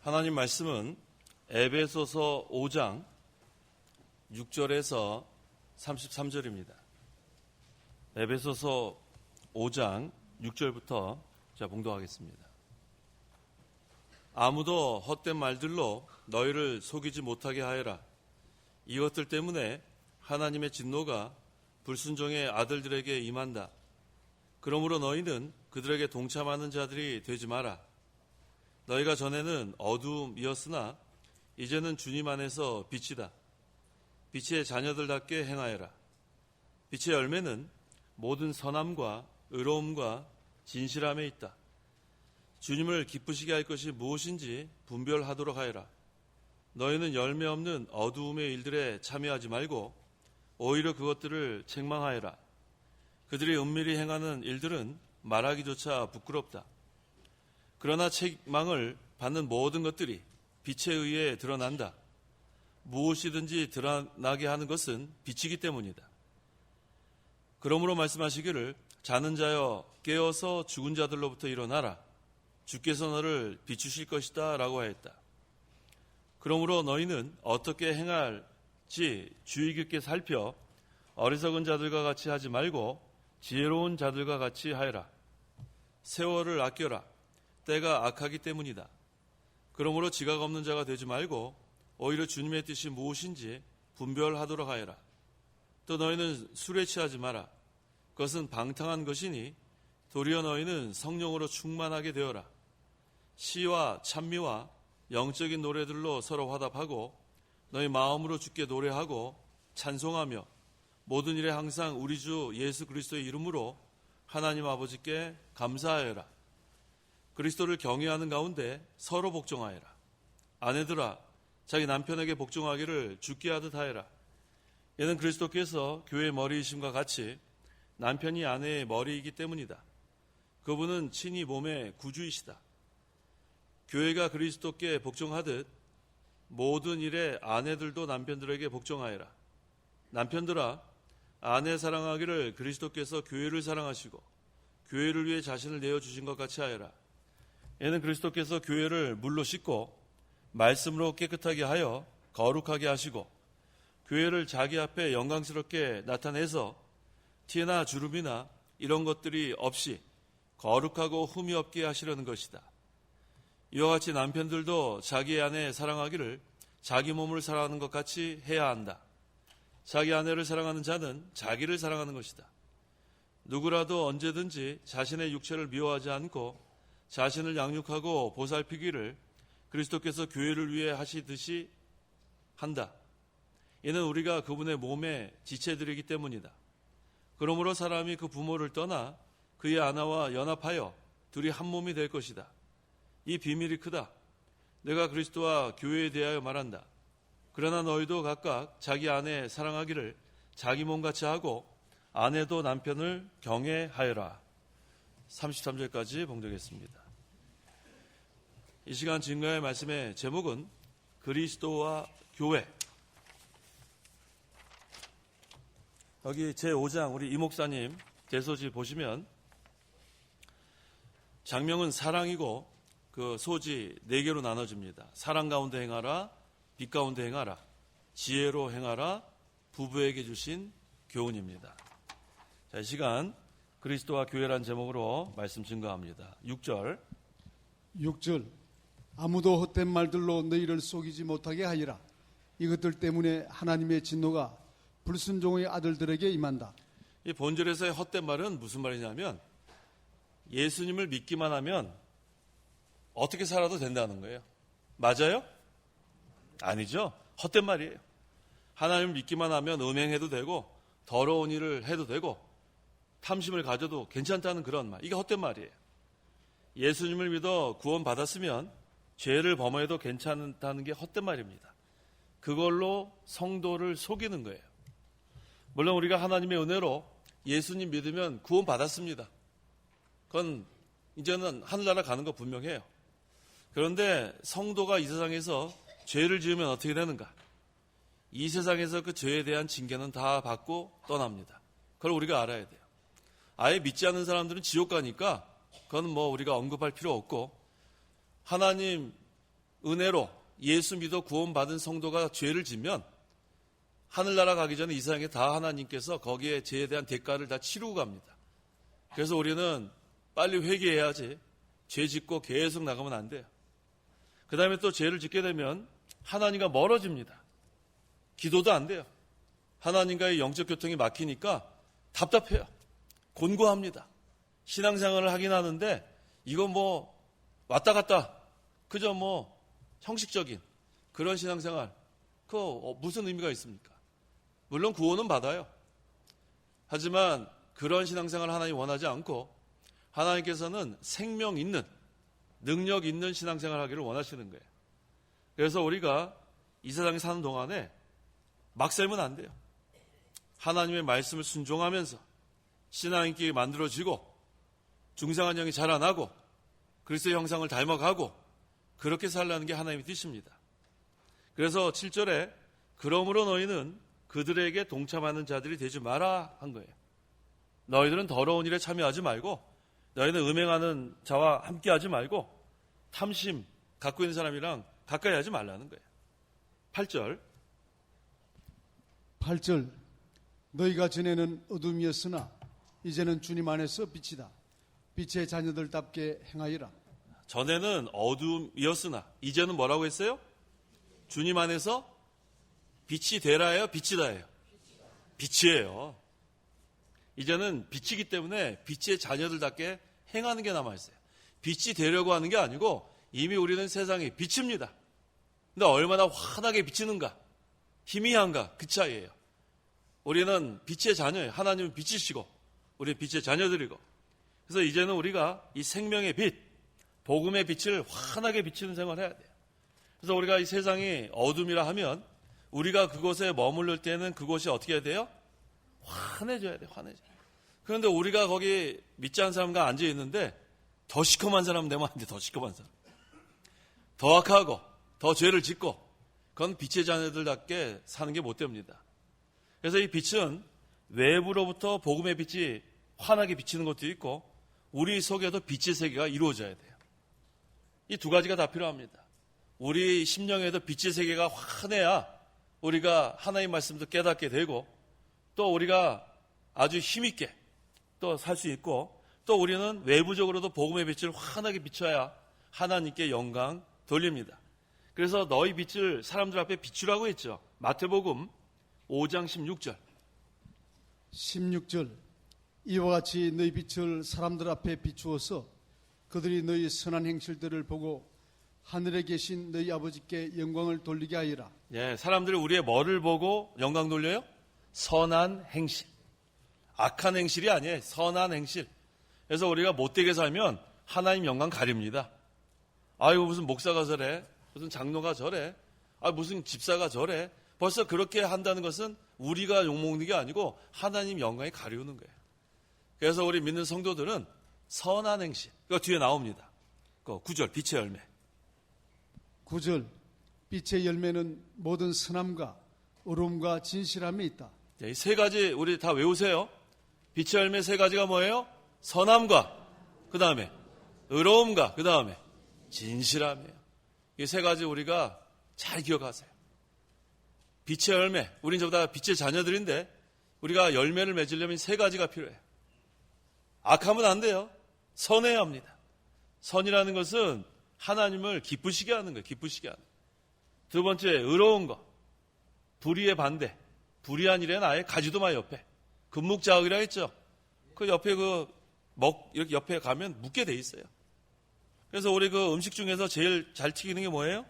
하나님 말씀은 에베소서 5장 6절에서 33절입니다. 에베소서 5장 6절부터 제가 봉독하겠습니다. 아무도 헛된 말들로 너희를 속이지 못하게 하여라. 이것들 때문에 하나님의 진노가 불순종의 아들들에게 임한다. 그러므로 너희는 그들에게 동참하는 자들이 되지 마라. 너희가 전에는 어두움이었으나 이제는 주님 안에서 빛이다. 빛의 자녀들답게 행하여라. 빛의 열매는 모든 선함과 의로움과 진실함에 있다. 주님을 기쁘시게 할 것이 무엇인지 분별하도록 하여라. 너희는 열매 없는 어두움의 일들에 참여하지 말고 오히려 그것들을 책망하여라. 그들이 은밀히 행하는 일들은 말하기조차 부끄럽다. 그러나 책망을 받는 모든 것들이 빛에 의해 드러난다. 무엇이든지 드러나게 하는 것은 빛이기 때문이다. 그러므로 말씀하시기를 자는 자여 깨어서 죽은 자들로부터 일어나라. 주께서 너를 비추실 것이다 라고 하였다. 그러므로 너희는 어떻게 행할지 주의 깊게 살펴 어리석은 자들과 같이 하지 말고 지혜로운 자들과 같이 하여라. 세월을 아껴라. 때가 악하기 때문이다. 그러므로 지각 없는 자가 되지 말고 오히려 주님의 뜻이 무엇인지 분별하도록 하여라. 또 너희는 술에 취하지 마라. 그것은 방탕한 것이니 도리어 너희는 성령으로 충만하게 되어라. 시와 찬미와 영적인 노래들로 서로 화답하고 너희 마음으로 주께 노래하고 찬송하며 모든 일에 항상 우리 주 예수 그리스도의 이름으로 하나님 아버지께 감사하여라. 그리스도를 경외하는 가운데 서로 복종하여라. 아내들아 자기 남편에게 복종하기를 주께 하듯 하여라. 이는 그리스도께서 교회의 머리이심과 같이 남편이 아내의 머리이기 때문이다. 그분은 친히 몸의 구주이시다. 교회가 그리스도께 복종하듯 모든 일에 아내들도 남편들에게 복종하여라. 남편들아 아내 사랑하기를 그리스도께서 교회를 사랑하시고 교회를 위해 자신을 내어주신 것 같이 하여라. 이는 그리스도께서 교회를 물로 씻고 말씀으로 깨끗하게 하여 거룩하게 하시고 교회를 자기 앞에 영광스럽게 나타내서 티나 주름이나 이런 것들이 없이 거룩하고 흠이 없게 하시려는 것이다. 이와 같이 남편들도 자기 아내 사랑하기를 자기 몸을 사랑하는 것 같이 해야 한다. 자기 아내를 사랑하는 자는 자기를 사랑하는 것이다. 누구라도 언제든지 자신의 육체를 미워하지 않고 자신을 양육하고 보살피기를 그리스도께서 교회를 위해 하시듯이 한다. 이는 우리가 그분의 몸의 지체들이기 때문이다. 그러므로 사람이 그 부모를 떠나 그의 아내와 연합하여 둘이 한 몸이 될 것이다. 이 비밀이 크다. 내가 그리스도와 교회에 대하여 말한다. 그러나 너희도 각각 자기 아내 사랑하기를 자기 몸같이 하고 아내도 남편을 경외하여라. 33절까지 봉독했습니다. 이 시간 증거의 말씀의 제목은 그리스도와 교회. 여기 제5장 우리 이 목사님 대소지 보시면 장명은 사랑이고 그 소지 4개로 나눠집니다. 사랑 가운데 행하라, 빛 가운데 행하라, 지혜로 행하라, 부부에게 주신 교훈입니다. 자, 이 시간 그리스도와 교회란 제목으로 말씀 증거합니다. 6절 아무도 헛된 말들로 너희를 속이지 못하게 하리라. 이것들 때문에 하나님의 진노가 불순종의 아들들에게 임한다. 이 본절에서의 헛된 말은 무슨 말이냐면 예수님을 믿기만 하면 어떻게 살아도 된다는 거예요. 맞아요? 아니죠. 헛된 말이에요. 하나님을 믿기만 하면 음행해도 되고 더러운 일을 해도 되고 탐심을 가져도 괜찮다는 그런 말. 이게 헛된 말이에요. 예수님을 믿어 구원받았으면 죄를 범해도 괜찮다는 게 헛된 말입니다. 그걸로 성도를 속이는 거예요. 물론 우리가 하나님의 은혜로 예수님 믿으면 구원받았습니다. 그건 이제는 하늘나라 가는 거 분명해요. 그런데 성도가 이 세상에서 죄를 지으면 어떻게 되는가? 이 세상에서 그 죄에 대한 징계는 다 받고 떠납니다. 그걸 우리가 알아야 돼요. 아예 믿지 않는 사람들은 지옥 가니까 그건 뭐 우리가 언급할 필요 없고 하나님 은혜로 예수 믿어 구원받은 성도가 죄를 지면 하늘나라 가기 전에 이 세상에 다 하나님께서 거기에 죄에 대한 대가를 다 치르고 갑니다. 그래서 우리는 빨리 회개해야지 죄 짓고 계속 나가면 안 돼요. 그 다음에 또 죄를 짓게 되면 하나님과 멀어집니다. 기도도 안 돼요. 하나님과의 영적 교통이 막히니까 답답해요. 곤고합니다. 신앙생활을 하긴 하는데 이건 뭐 왔다 갔다 그저 뭐 형식적인 그런 신앙생활 그거 무슨 의미가 있습니까? 물론 구원은 받아요. 하지만 그런 신앙생활을 하나님 원하지 않고 하나님께서는 생명 있는 능력 있는 신앙생활을 하기를 원하시는 거예요. 그래서 우리가 이 세상에 사는 동안에 막 살면 안 돼요. 하나님의 말씀을 순종하면서 신앙인격이 만들어지고 중생한 영이 자라나고 그리스도의 형상을 닮아가고 그렇게 살라는 게 하나님의 뜻입니다. 그래서 7절에 그러므로 너희는 그들에게 동참하는 자들이 되지 마라 한 거예요. 너희들은 더러운 일에 참여하지 말고 너희는 음행하는 자와 함께하지 말고 탐심 갖고 있는 사람이랑 가까이 하지 말라는 거예요. 8절 8절 너희가 전에는 어둠이었으나 이제는 주님 안에서 빛이다. 빛의 자녀들답게 행하여라. 전에는 어둠이었으나 이제는 뭐라고 했어요? 주님 안에서 빛이 되라예요? 빛이다예요? 빛이에요. 이제는 빛이기 때문에 빛의 자녀들답게 행하는 게 남아있어요. 빛이 되려고 하는 게 아니고 이미 우리는 세상에 빛입니다. 근데 얼마나 환하게 비치는가, 희미한가 그 차이예요. 우리는 빛의 자녀예요. 하나님은 빛이시고 우리는 빛의 자녀들이고 그래서 이제는 우리가 이 생명의 빛, 복음의 빛을 환하게 비치는 생활을 해야 돼요. 그래서 우리가 이 세상이 어둠이라 하면 우리가 그곳에 머무를 때는 그곳이 어떻게 해야 돼요? 환해져야 돼요. 환해져. 그런데 우리가 거기 믿지 않는 사람과 앉아 있는데 더 시커먼 사람 되면 안 돼. 더 시커먼 사람. 더 악하고 더 죄를 짓고 그건 빛의 자녀들답게 사는 게 못 됩니다. 그래서 이 빛은 외부로부터 복음의 빛이 환하게 비치는 것도 있고 우리 속에도 빛의 세계가 이루어져야 돼요. 이 두 가지가 다 필요합니다. 우리 심령에도 빛의 세계가 환해야 우리가 하나님 말씀도 깨닫게 되고 또 우리가 아주 힘있게 또 살 수 있고 또 우리는 외부적으로도 복음의 빛을 환하게 비춰야 하나님께 영광 돌립니다. 그래서 너희 빛을 사람들 앞에 비추라고 했죠. 마태복음 5장 16절 16절 이와 같이 너희 빛을 사람들 앞에 비추어서 그들이 너희 선한 행실들을 보고 하늘에 계신 너희 아버지께 영광을 돌리게 하리라. 예, 사람들이 우리의 뭐를 보고 영광 돌려요? 선한 행실. 악한 행실이 아니에요. 선한 행실. 그래서 우리가 못되게 살면 하나님 영광 가립니다. 아이고 무슨 목사가 저래, 무슨 장로가 저래, 무슨 집사가 저래. 벌써 그렇게 한다는 것은 우리가 욕먹는 게 아니고 하나님 영광이 가리우는 거예요. 그래서 우리 믿는 성도들은 선한 행실. 그거 뒤에 나옵니다. 9절 빛의 열매. 9절 빛의 열매는 모든 선함과 의로움과 진실함이 있다. 이 세 가지 우리 다 외우세요. 빛의 열매 세 가지가 뭐예요? 선함과 그 다음에 의로움과 그 다음에 진실함이에요. 이 세 가지 우리가 잘 기억하세요. 빛의 열매, 우린 저보다 빛의 자녀들인데 우리가 열매를 맺으려면 세 가지가 필요해요. 악하면 안 돼요. 선해야 합니다. 선이라는 것은 하나님을 기쁘시게 하는 거예요. 기쁘시게 하는 거예요. 두 번째, 의로운 거. 불의의 반대. 불의한 일에는 아예 가지도 마 옆에. 금묵자학이라 했죠. 그 옆에 이렇게 옆에 가면 묻게 돼 있어요. 그래서 우리 그 음식 중에서 제일 잘 튀기는 게 뭐예요?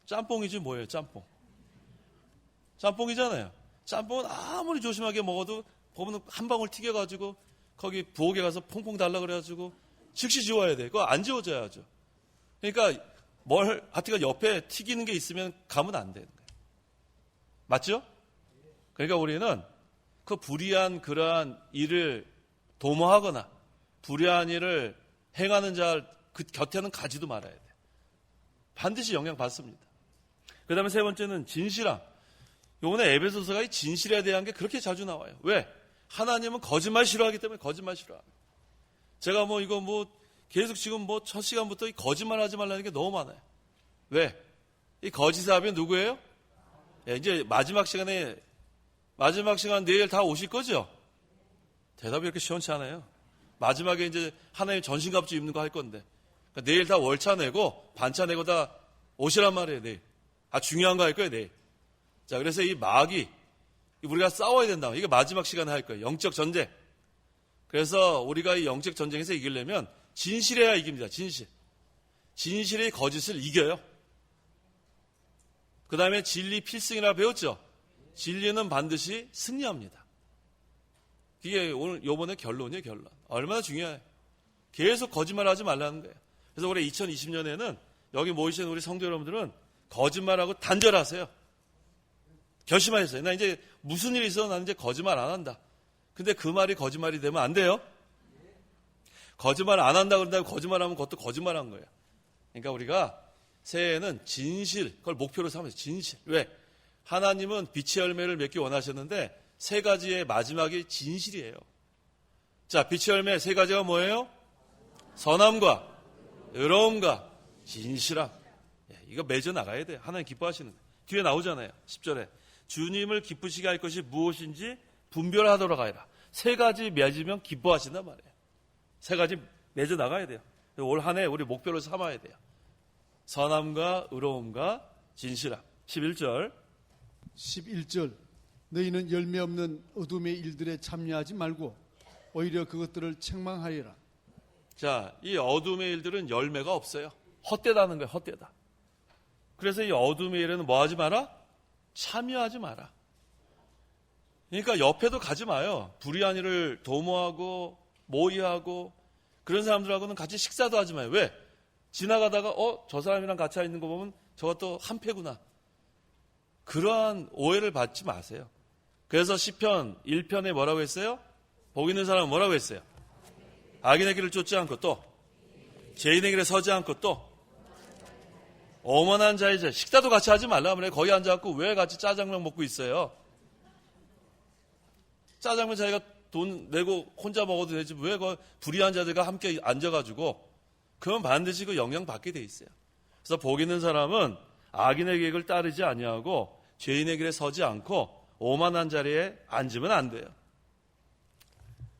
짬뽕이지 뭐예요, 짬뽕. 짬뽕이잖아요. 짬뽕은 아무리 조심하게 먹어도 보면 한 방울 튀겨가지고 거기 부엌에 가서 퐁퐁 달라 그래가지고 즉시 지워야 돼. 그거 안 지워져야죠. 그러니까 하여튼 옆에 튀기는 게 있으면 가면 안 되는 거예요. 맞죠? 그러니까 우리는 그 불의한 그러한 일을 도모하거나 불의한 일을 행하는 자 그 곁에는 가지도 말아야 돼요. 반드시 영향받습니다. 그 다음에 세 번째는 진실함. 요번에 에베소서가 이 진실에 대한 게 그렇게 자주 나와요. 왜? 하나님은 거짓말 싫어하기 때문에 거짓말 싫어합니다. 제가 이거 계속 지금 뭐 첫 시간부터 이 거짓말 하지 말라는 게 너무 많아요. 왜? 이 거짓의 합이 누구예요? 예, 이제 마지막 시간 내일 다 오실 거죠? 대답이 이렇게 시원치 않아요. 마지막에 이제 하나님 전신갑주 입는 거 할 건데. 그러니까 내일 다 월차 내고 반차 내고 다 오시란 말이에요, 내일. 중요한 거 할 거예요, 내일. 자, 그래서 이 마귀, 우리가 싸워야 된다. 이게 마지막 시간에 할 거예요. 영적 전쟁. 그래서 우리가 이 영적 전쟁에서 이기려면 진실해야 이깁니다. 진실. 진실의 거짓을 이겨요. 그 다음에 진리 필승이라 배웠죠? 진리는 반드시 승리합니다. 이게 오늘 요번에 결론이에요, 결론. 얼마나 중요해요. 계속 거짓말 하지 말라는 거예요. 그래서 올해 2020년에는 여기 모이신 우리 성도 여러분들은 거짓말하고 단절하세요. 결심하셨어요. 나 이제 무슨 일이 있어도 난 이제 거짓말 안 한다. 근데 그 말이 거짓말이 되면 안 돼요. 거짓말 안 한다 그런다고 거짓말하면 그것도 거짓말한 거예요. 그러니까 우리가 새해에는 진실, 그걸 목표로 삼으세요. 진실. 왜? 하나님은 빛의 열매를 맺기 원하셨는데 세 가지의 마지막이 진실이에요. 자, 빛의 열매 세 가지가 뭐예요? 선함과 의로움과 진실함. 이거 맺어 나가야 돼요. 하나님 기뻐하시는 거예요. 뒤에 나오잖아요. 10절에. 주님을 기쁘시게 할 것이 무엇인지 분별하도록 하여라. 세 가지 맺으면 기뻐하신단 말이에요. 세 가지 맺어 나가야 돼요. 올 한 해 우리 목표로 삼아야 돼요. 선함과 의로움과 진실함. 11절. 11절 너희는 열매 없는 어둠의 일들에 참여하지 말고 오히려 그것들을 책망하여라. 자, 이 어둠의 일들은 열매가 없어요. 헛되다는 거예요. 헛되다. 그래서 이 어둠의 일에는 뭐 하지 마라? 참여하지 마라. 그러니까 옆에도 가지 마요. 불의한 일을 도모하고 모의하고 그런 사람들하고는 같이 식사도 하지 마요. 왜? 지나가다가 저 사람이랑 같이 있는 거 보면 저것도 한패구나. 그러한 오해를 받지 마세요. 그래서 시편 1편에 뭐라고 했어요? 복 있는 사람은 뭐라고 했어요? 악인의 길을 쫓지 않고 또 죄인의 길에 서지 않고 또 오만한 자의 제 식사도 같이 하지 말라 그래. 거기 앉아갖고 왜 같이 짜장면 먹고 있어요? 짜장면 자기가 돈 내고 혼자 먹어도 되지 왜 그 불의한 자들과 함께 앉아가지고 그러면 반드시 그 영향 받게 돼 있어요. 그래서 복 있는 사람은 악인의 계획을 따르지 아니하고 죄인의 길에 서지 않고 오만한 자리에 앉으면 안 돼요.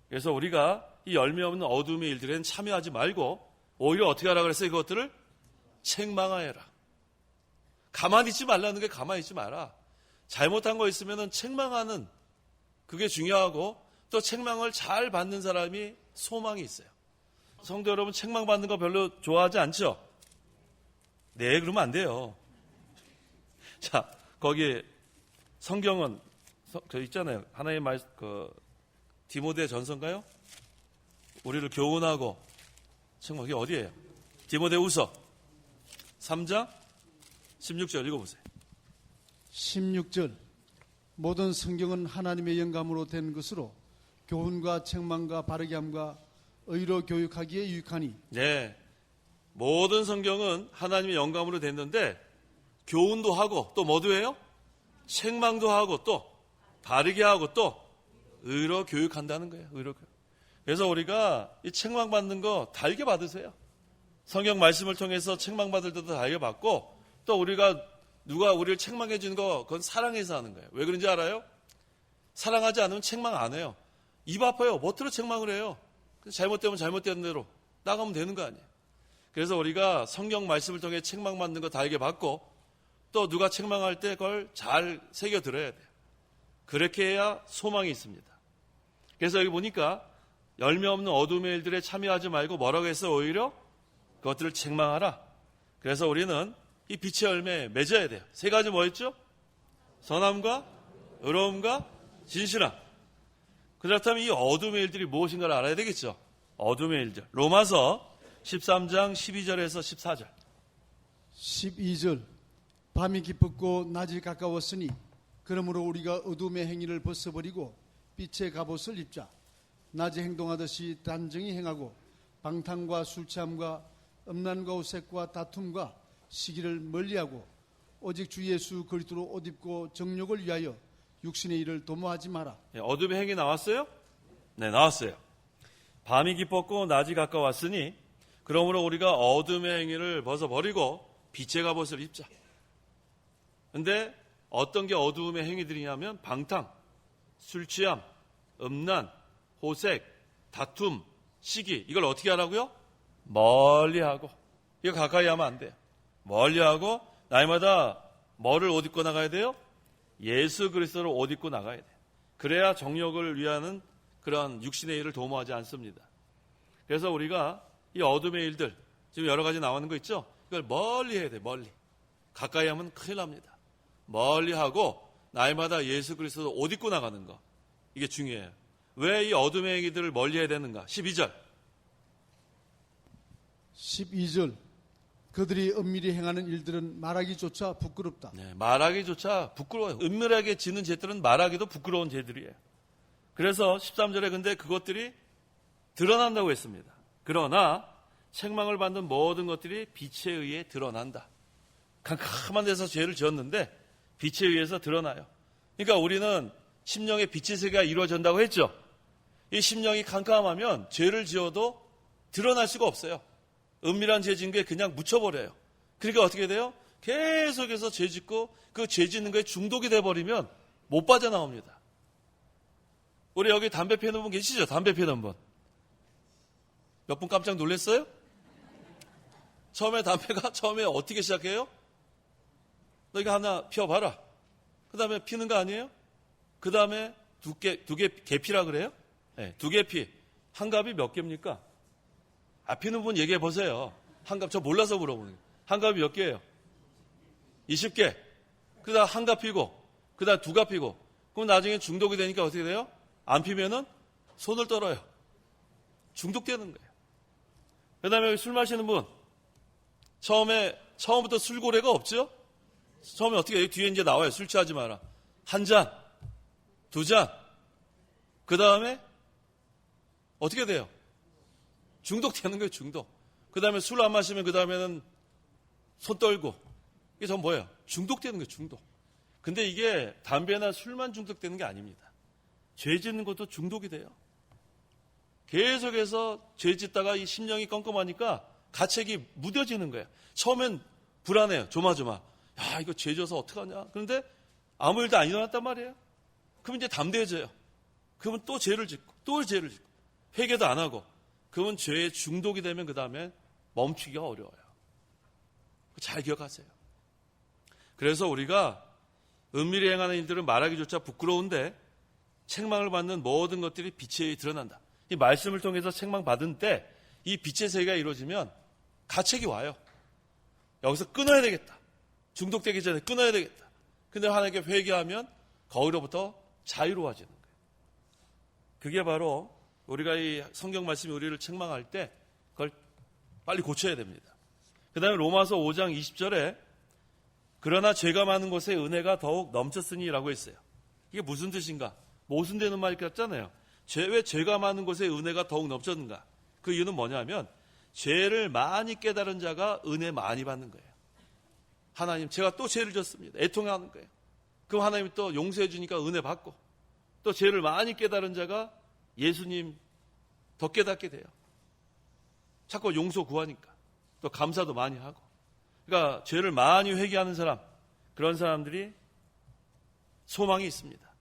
그래서 우리가 이 열매 없는 어둠의 일들에는 참여하지 말고 오히려 어떻게 하라 그랬어요? 그것들을 책망하여라. 가만히 있지 말라는 게 가만히 있지 마라. 잘못한 거 있으면 책망하는 그게 중요하고 또 책망을 잘 받는 사람이 소망이 있어요. 성도 여러분 책망받는 거 별로 좋아하지 않죠? 네, 그러면 안 돼요. 자, 거기 성경은 저 있잖아요. 하나님 말 디모데 전서인가요? 우리를 교훈하고 책망 이게 어디예요? 디모데후서 3장 16절 읽어보세요. 16절 모든 성경은 하나님의 영감으로 된 것으로 교훈과 책망과 바르게 함과 의로 교육하기에 유익하니. 네, 모든 성경은 하나님의 영감으로 됐는데 교훈도 하고 또 뭐도 해요? 책망도 하고 또 바르게 하고 또 의로 교육한다는 거예요. 의로 교육. 그래서 우리가 이 책망받는 거 달게 받으세요. 성경 말씀을 통해서 책망받을 때도 달게 받고 또 우리가 누가 우리를 책망해 주는 거 그건 사랑해서 하는 거예요. 왜 그런지 알아요? 사랑하지 않으면 책망 안 해요. 입 아파요. 뭐트로 책망을 해요. 잘못되면 잘못된 대로 나가면 되는 거 아니에요. 그래서 우리가 성경 말씀을 통해 책망받는 거 달게 받고 또 누가 책망할 때 그걸 잘 새겨 들어야 돼요. 그렇게 해야 소망이 있습니다. 그래서 여기 보니까 열매 없는 어둠의 일들에 참여하지 말고 뭐라고 했어요? 오히려 그것들을 책망하라. 그래서 우리는 이 빛의 열매에 맺어야 돼요. 세 가지 뭐였죠? 선함과 의로움과 진실함. 그렇다면 이 어둠의 일들이 무엇인가를 알아야 되겠죠? 어둠의 일들. 로마서 13장 12절에서 14절. 12절 밤이 깊었고 낮이 가까웠으니 그러므로 우리가 어둠의 행위를 벗어버리고 빛의 갑옷을 입자. 낮에 행동하듯이 단정히 행하고 방탕과 술 취함과 음란과 우색과 다툼과 시기를 멀리하고 오직 주 예수 그리스도로 옷 입고 정욕을 위하여 육신의 일을 도모하지 마라. 어둠의 행위 나왔어요? 네, 나왔어요. 밤이 깊었고 낮이 가까웠으니 그러므로 우리가 어둠의 행위를 벗어버리고 빛의 갑옷을 입자. 근데 어떤 게 어두움의 행위들이냐면 방탕, 술취함, 음란, 호색, 다툼, 시기. 이걸 어떻게 하라고요? 멀리하고. 이거 가까이 하면 안 돼요. 멀리하고 날마다 뭐를 옷 입고 나가야 돼요? 예수 그리스도를 옷 입고 나가야 돼요. 그래야 정욕을 위하는 그런 육신의 일을 도모하지 않습니다. 그래서 우리가 이 어둠의 일들, 지금 여러 가지 나오는 거 있죠? 이걸 멀리 해야 돼요. 멀리. 가까이 하면 큰일 납니다. 멀리 하고 날마다 예수 그리스도 옷 입고 나가는 거. 이게 중요해요. 왜 이 어둠의 얘기들을 멀리 해야 되는가? 12절. 12절. 그들이 은밀히 행하는 일들은 말하기조차 부끄럽다. 네, 말하기조차 부끄러워요. 은밀하게 지는 죄들은 말하기도 부끄러운 죄들이에요. 그래서 13절에 근데 그것들이 드러난다고 했습니다. 그러나 책망을 받는 모든 것들이 빛에 의해 드러난다. 캄캄한 데서 죄를 지었는데 빛에 의해서 드러나요. 그러니까 우리는 심령의 빛의 세계가 이루어진다고 했죠. 이 심령이 캄캄하면 죄를 지어도 드러날 수가 없어요. 은밀한 죄 짓는 게 그냥 묻혀버려요. 그러니까 어떻게 돼요? 계속해서 죄 짓고 그 죄 짓는 거에 중독이 돼버리면 못 빠져나옵니다. 우리 여기 담배 피우는 분 계시죠? 담배 피우는 분. 몇 분 깜짝 놀랐어요? 처음에 어떻게 시작해요? 너 이거 하나 피워봐라. 그 다음에 피는 거 아니에요? 그 다음에 두 개 개피라 그래요? 네, 2개 피. 한 갑이 몇 개입니까? 피는 분 얘기해 보세요. 한 갑, 저 몰라서 물어보는 거예요. 한 갑이 몇 개예요? 20개. 그 다음 한 갑 피고, 그 다음 2갑 피고. 그럼 나중에 중독이 되니까 어떻게 돼요? 안 피면은 손을 떨어요. 중독되는 거예요. 그 다음에 술 마시는 분. 처음부터 술고래가 없죠? 처음에 어떻게 해요? 뒤에 이제 나와요. 술 취하지 마라. 1잔, 2잔. 그 다음에 어떻게 돼요? 중독되는 거예요, 중독. 그 다음에 술 안 마시면 그 다음에는 손 떨고. 이게 전 뭐예요? 중독되는 거예요, 중독. 근데 이게 담배나 술만 중독되는 게 아닙니다. 죄 짓는 것도 중독이 돼요. 계속해서 죄 짓다가 이 심령이 껌껌하니까 가책이 무뎌지는 거예요. 처음엔 불안해요. 조마조마. 야, 이거 죄 져서 어떡하냐. 그런데 아무 일도 안 일어났단 말이에요. 그럼 이제 담대해져요. 그러면 또 죄를 짓고, 또 죄를 짓고. 회개도 안 하고. 그러면 죄에 중독이 되면 그 다음에 멈추기가 어려워요. 잘 기억하세요. 그래서 우리가 은밀히 행하는 일들은 말하기조차 부끄러운데 책망을 받는 모든 것들이 빛에 의해 드러난다. 이 말씀을 통해서 책망 받은 때 이 빛의 세계가 이루어지면 가책이 와요. 여기서 끊어야 되겠다. 중독되기 전에 끊어야 되겠다. 근데 하나님께 회개하면 거기로부터 자유로워지는 거예요. 그게 바로 우리가 이 성경 말씀이 우리를 책망할 때 그걸 빨리 고쳐야 됩니다. 그 다음에 로마서 5장 20절에 그러나 죄가 많은 곳에 은혜가 더욱 넘쳤으니라고 했어요. 이게 무슨 뜻인가? 모순되는 말 같잖아요. 왜 죄가 많은 곳에 은혜가 더욱 넘쳤는가? 그 이유는 뭐냐면 죄를 많이 깨달은 자가 은혜 많이 받는 거예요. 하나님, 제가 또 죄를 졌습니다. 애통하는 거예요. 그럼 하나님이 또 용서해 주니까 은혜 받고 또 죄를 많이 깨달은 자가 예수님 더 깨닫게 돼요. 자꾸 용서 구하니까 또 감사도 많이 하고. 그러니까 죄를 많이 회개하는 사람, 그런 사람들이 소망이 있습니다.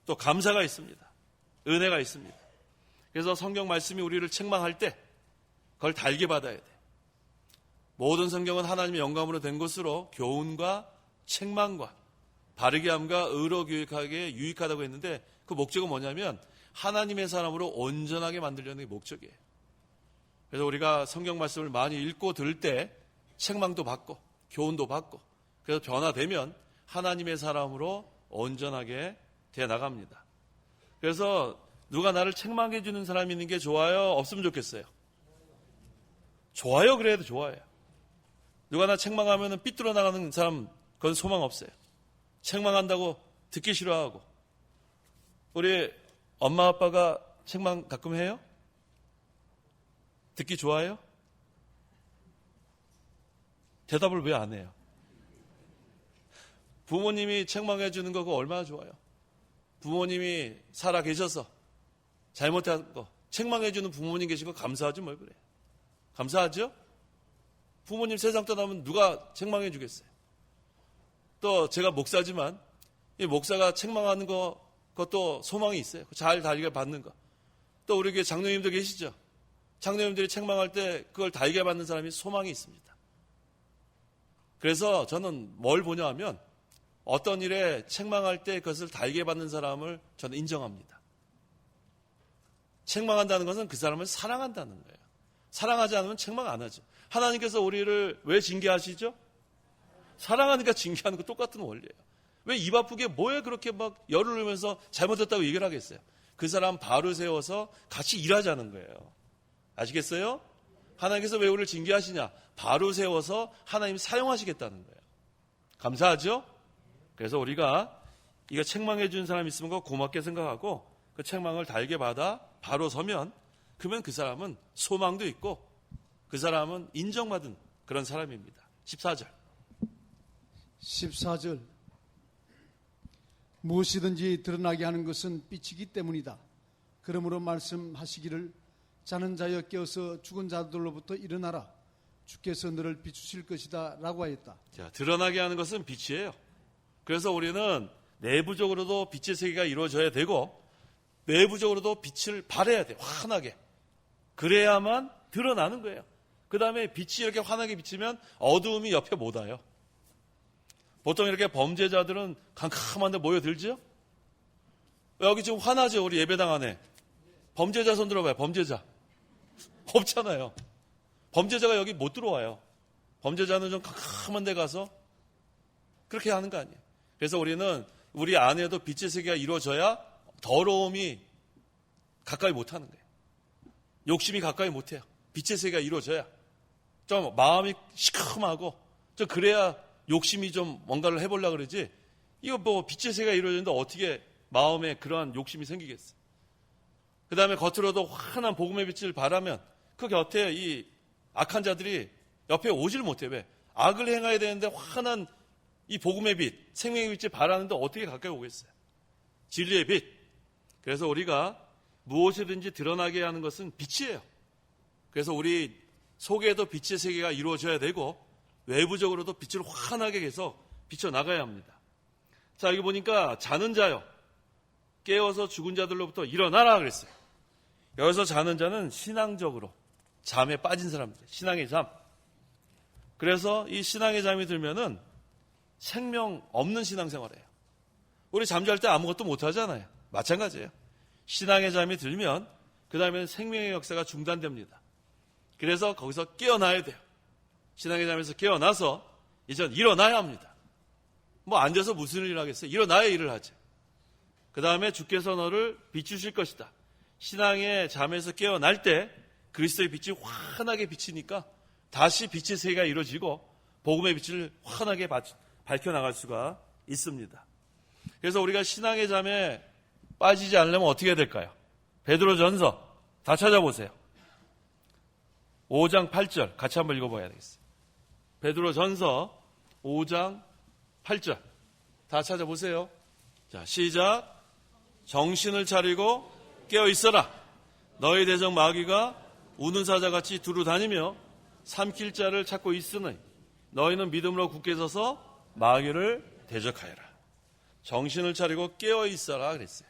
또 감사가 있습니다. 은혜가 있습니다. 그래서 성경 말씀이 우리를 책망할 때 그걸 달게 받아야 돼. 모든 성경은 하나님의 영감으로 된 것으로 교훈과 책망과 바르게 함과 의로 교육하기에 유익하다고 했는데 그 목적은 뭐냐면 하나님의 사람으로 온전하게 만들려는 게 목적이에요. 그래서 우리가 성경 말씀을 많이 읽고 들을 때 책망도 받고 교훈도 받고 그래서 변화되면 하나님의 사람으로 온전하게 돼 나갑니다. 그래서 누가 나를 책망해 주는 사람이 있는 게 좋아요? 없으면 좋겠어요? 좋아요. 그래도 좋아요. 누가 나 책망하면 삐뚤어 나가는 사람 그건 소망 없어요. 책망한다고 듣기 싫어하고. 우리 엄마 아빠가 책망 가끔 해요? 듣기 좋아요? 대답을 왜 안 해요? 부모님이 책망해 주는 거 그거 얼마나 좋아요. 부모님이 살아 계셔서 잘못한 거 책망해 주는 부모님 계신 거 감사하지 뭘 그래요. 감사하죠? 부모님 세상 떠나면 누가 책망해 주겠어요? 또 제가 목사지만 이 목사가 책망하는 그것도 소망이 있어요. 잘 달게 받는 거. 또 우리 교회 장로님도 계시죠? 장로님들이 책망할 때 그걸 달게 받는 사람이 소망이 있습니다. 그래서 저는 뭘 보냐 하면 어떤 일에 책망할 때 그것을 달게 받는 사람을 저는 인정합니다. 책망한다는 것은 그 사람을 사랑한다는 거예요. 사랑하지 않으면 책망 안 하죠. 하나님께서 우리를 왜 징계하시죠? 사랑하니까 징계하는 거 똑같은 원리예요. 왜 입 아프게 뭐에 그렇게 막 열을 내면서 잘못했다고 얘기를 하겠어요? 그 사람 바로 세워서 같이 일하자는 거예요. 아시겠어요? 하나님께서 왜 우리를 징계하시냐? 바로 세워서 하나님 사용하시겠다는 거예요. 감사하죠? 그래서 우리가 이거 책망해 준 사람 있으면 그거 고맙게 생각하고 그 책망을 달게 받아 바로 서면 그러면 그 사람은 소망도 있고 그 사람은 인정받은 그런 사람입니다. 14절. 14절. 무엇이든지 드러나게 하는 것은 빛이기 때문이다. 그러므로 말씀하시기를 자는 자여 깨어서 죽은 자들로부터 일어나라. 주께서 너를 비추실 것이다 라고 하였다. 자, 드러나게 하는 것은 빛이에요. 그래서 우리는 내부적으로도 빛의 세계가 이루어져야 되고 외부적으로도 빛을 발해야 돼요. 환하게. 그래야만 드러나는 거예요. 그 다음에 빛이 이렇게 환하게 비치면 어두움이 옆에 못 와요. 보통 이렇게 범죄자들은 캄캄한데 모여들죠? 여기 지금 화나죠? 우리 예배당 안에. 범죄자 손 들어봐요. 범죄자. 없잖아요. 범죄자가 여기 못 들어와요. 범죄자는 좀 캄캄한 데 가서 그렇게 하는 거 아니에요. 그래서 우리는 우리 안에도 빛의 세계가 이루어져야 더러움이 가까이 못 하는 거예요. 욕심이 가까이 못 해요. 빛의 세계가 이루어져야. 좀 마음이 시큼하고 좀 그래야 욕심이 좀 뭔가를 해보려고 그러지. 이거 뭐 빛의 세계가 이루어지는데 어떻게 마음에 그러한 욕심이 생기겠어요. 그 다음에 겉으로도 환한 복음의 빛을 바라면 그 곁에 이 악한 자들이 옆에 오질 못해. 왜? 악을 행해야 되는데 환한 이 복음의 빛, 생명의 빛을 바라는데 어떻게 가까이 오겠어요? 진리의 빛. 그래서 우리가 무엇이든지 드러나게 하는 것은 빛이에요. 그래서 우리 속에도 빛의 세계가 이루어져야 되고 외부적으로도 빛을 환하게 해서 비춰나가야 합니다. 자, 여기 보니까 자는 자요. 깨어서 죽은 자들로부터 일어나라 그랬어요. 여기서 자는 자는 신앙적으로 잠에 빠진 사람들, 신앙의 잠. 그래서 이 신앙의 잠이 들면은 생명 없는 신앙생활이에요. 우리 잠잘 때 아무것도 못 하잖아요. 마찬가지예요. 신앙의 잠이 들면 그 다음에 생명의 역사가 중단됩니다. 그래서 거기서 깨어나야 돼요. 신앙의 잠에서 깨어나서 이젠 일어나야 합니다. 뭐 앉아서 무슨 일을 하겠어요? 일어나야 일을 하죠. 그 다음에 주께서 너를 비추실 것이다. 신앙의 잠에서 깨어날 때 그리스도의 빛이 환하게 비치니까 다시 빛의 세계가 이루어지고 복음의 빛을 환하게 밝혀나갈 수가 있습니다. 그래서 우리가 신앙의 잠에 빠지지 않으려면 어떻게 해야 될까요? 베드로전서 다 찾아보세요. 5장 8절 같이 한번 읽어봐야 되겠어요. 베드로전서 5장 8절 다 찾아보세요. 자, 시작. 정신을 차리고 깨어 있어라. 너희 대적 마귀가 우는 사자같이 두루 다니며 삼킬 자를 찾고 있으니 너희는 믿음으로 굳게 서서 마귀를 대적하여라. 정신을 차리고 깨어 있어라 그랬어요.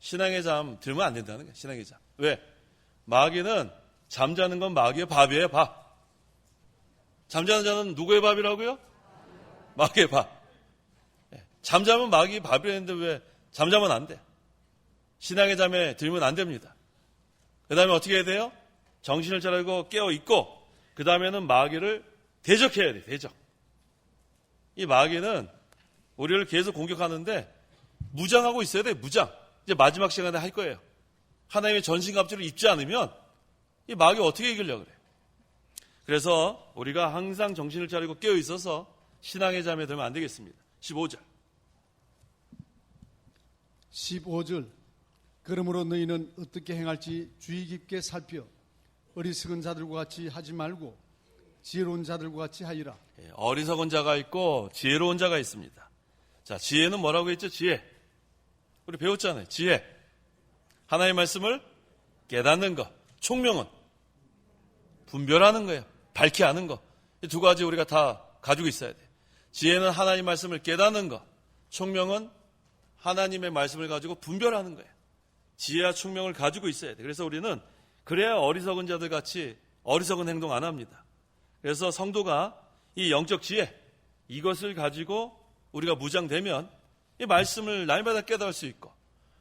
신앙의 잠 들면 안 된다는 거예요. 신앙의 잠. 왜? 마귀는 잠자는 건 마귀의 밥이에요. 밥. 잠자는 자는 누구의 밥이라고요? 마귀의 밥. 잠자면 마귀의 밥이랬는데 왜 잠자면 안 돼? 신앙의 잠에 들면 안 됩니다. 그 다음에 어떻게 해야 돼요? 정신을 차리고 깨어 있고 그 다음에는 마귀를 대적해야 돼. 대적. 이 마귀는 우리를 계속 공격하는데 무장하고 있어야 돼. 무장. 이제 마지막 시간에 할 거예요. 하나님의 전신갑주를 입지 않으면 이 마귀 어떻게 이기려고 그래. 그래서 우리가 항상 정신을 차리고 깨어 있어서 신앙의 잠에 들면 안 되겠습니다. 15절. 15절. 그러므로 너희는 어떻게 행할지 주의 깊게 살펴 어리석은 자들과 같이 하지 말고 지혜로운 자들과 같이 하리라. 어리석은 자가 있고 지혜로운 자가 있습니다. 자, 지혜는 뭐라고 했죠? 지혜. 우리 배웠잖아요. 지혜. 하나님의 말씀을 깨닫는 것. 총명은 분별하는 거예요. 밝히 아는 거. 이 두 가지 우리가 다 가지고 있어야 돼요. 지혜는 하나님 말씀을 깨닫는 거. 총명은 하나님의 말씀을 가지고 분별하는 거예요. 지혜와 총명을 가지고 있어야 돼요. 그래서 우리는 그래야 어리석은 자들 같이 어리석은 행동 안 합니다. 그래서 성도가 이 영적 지혜, 이것을 가지고 우리가 무장되면 이 말씀을 날마다 깨달을 수 있고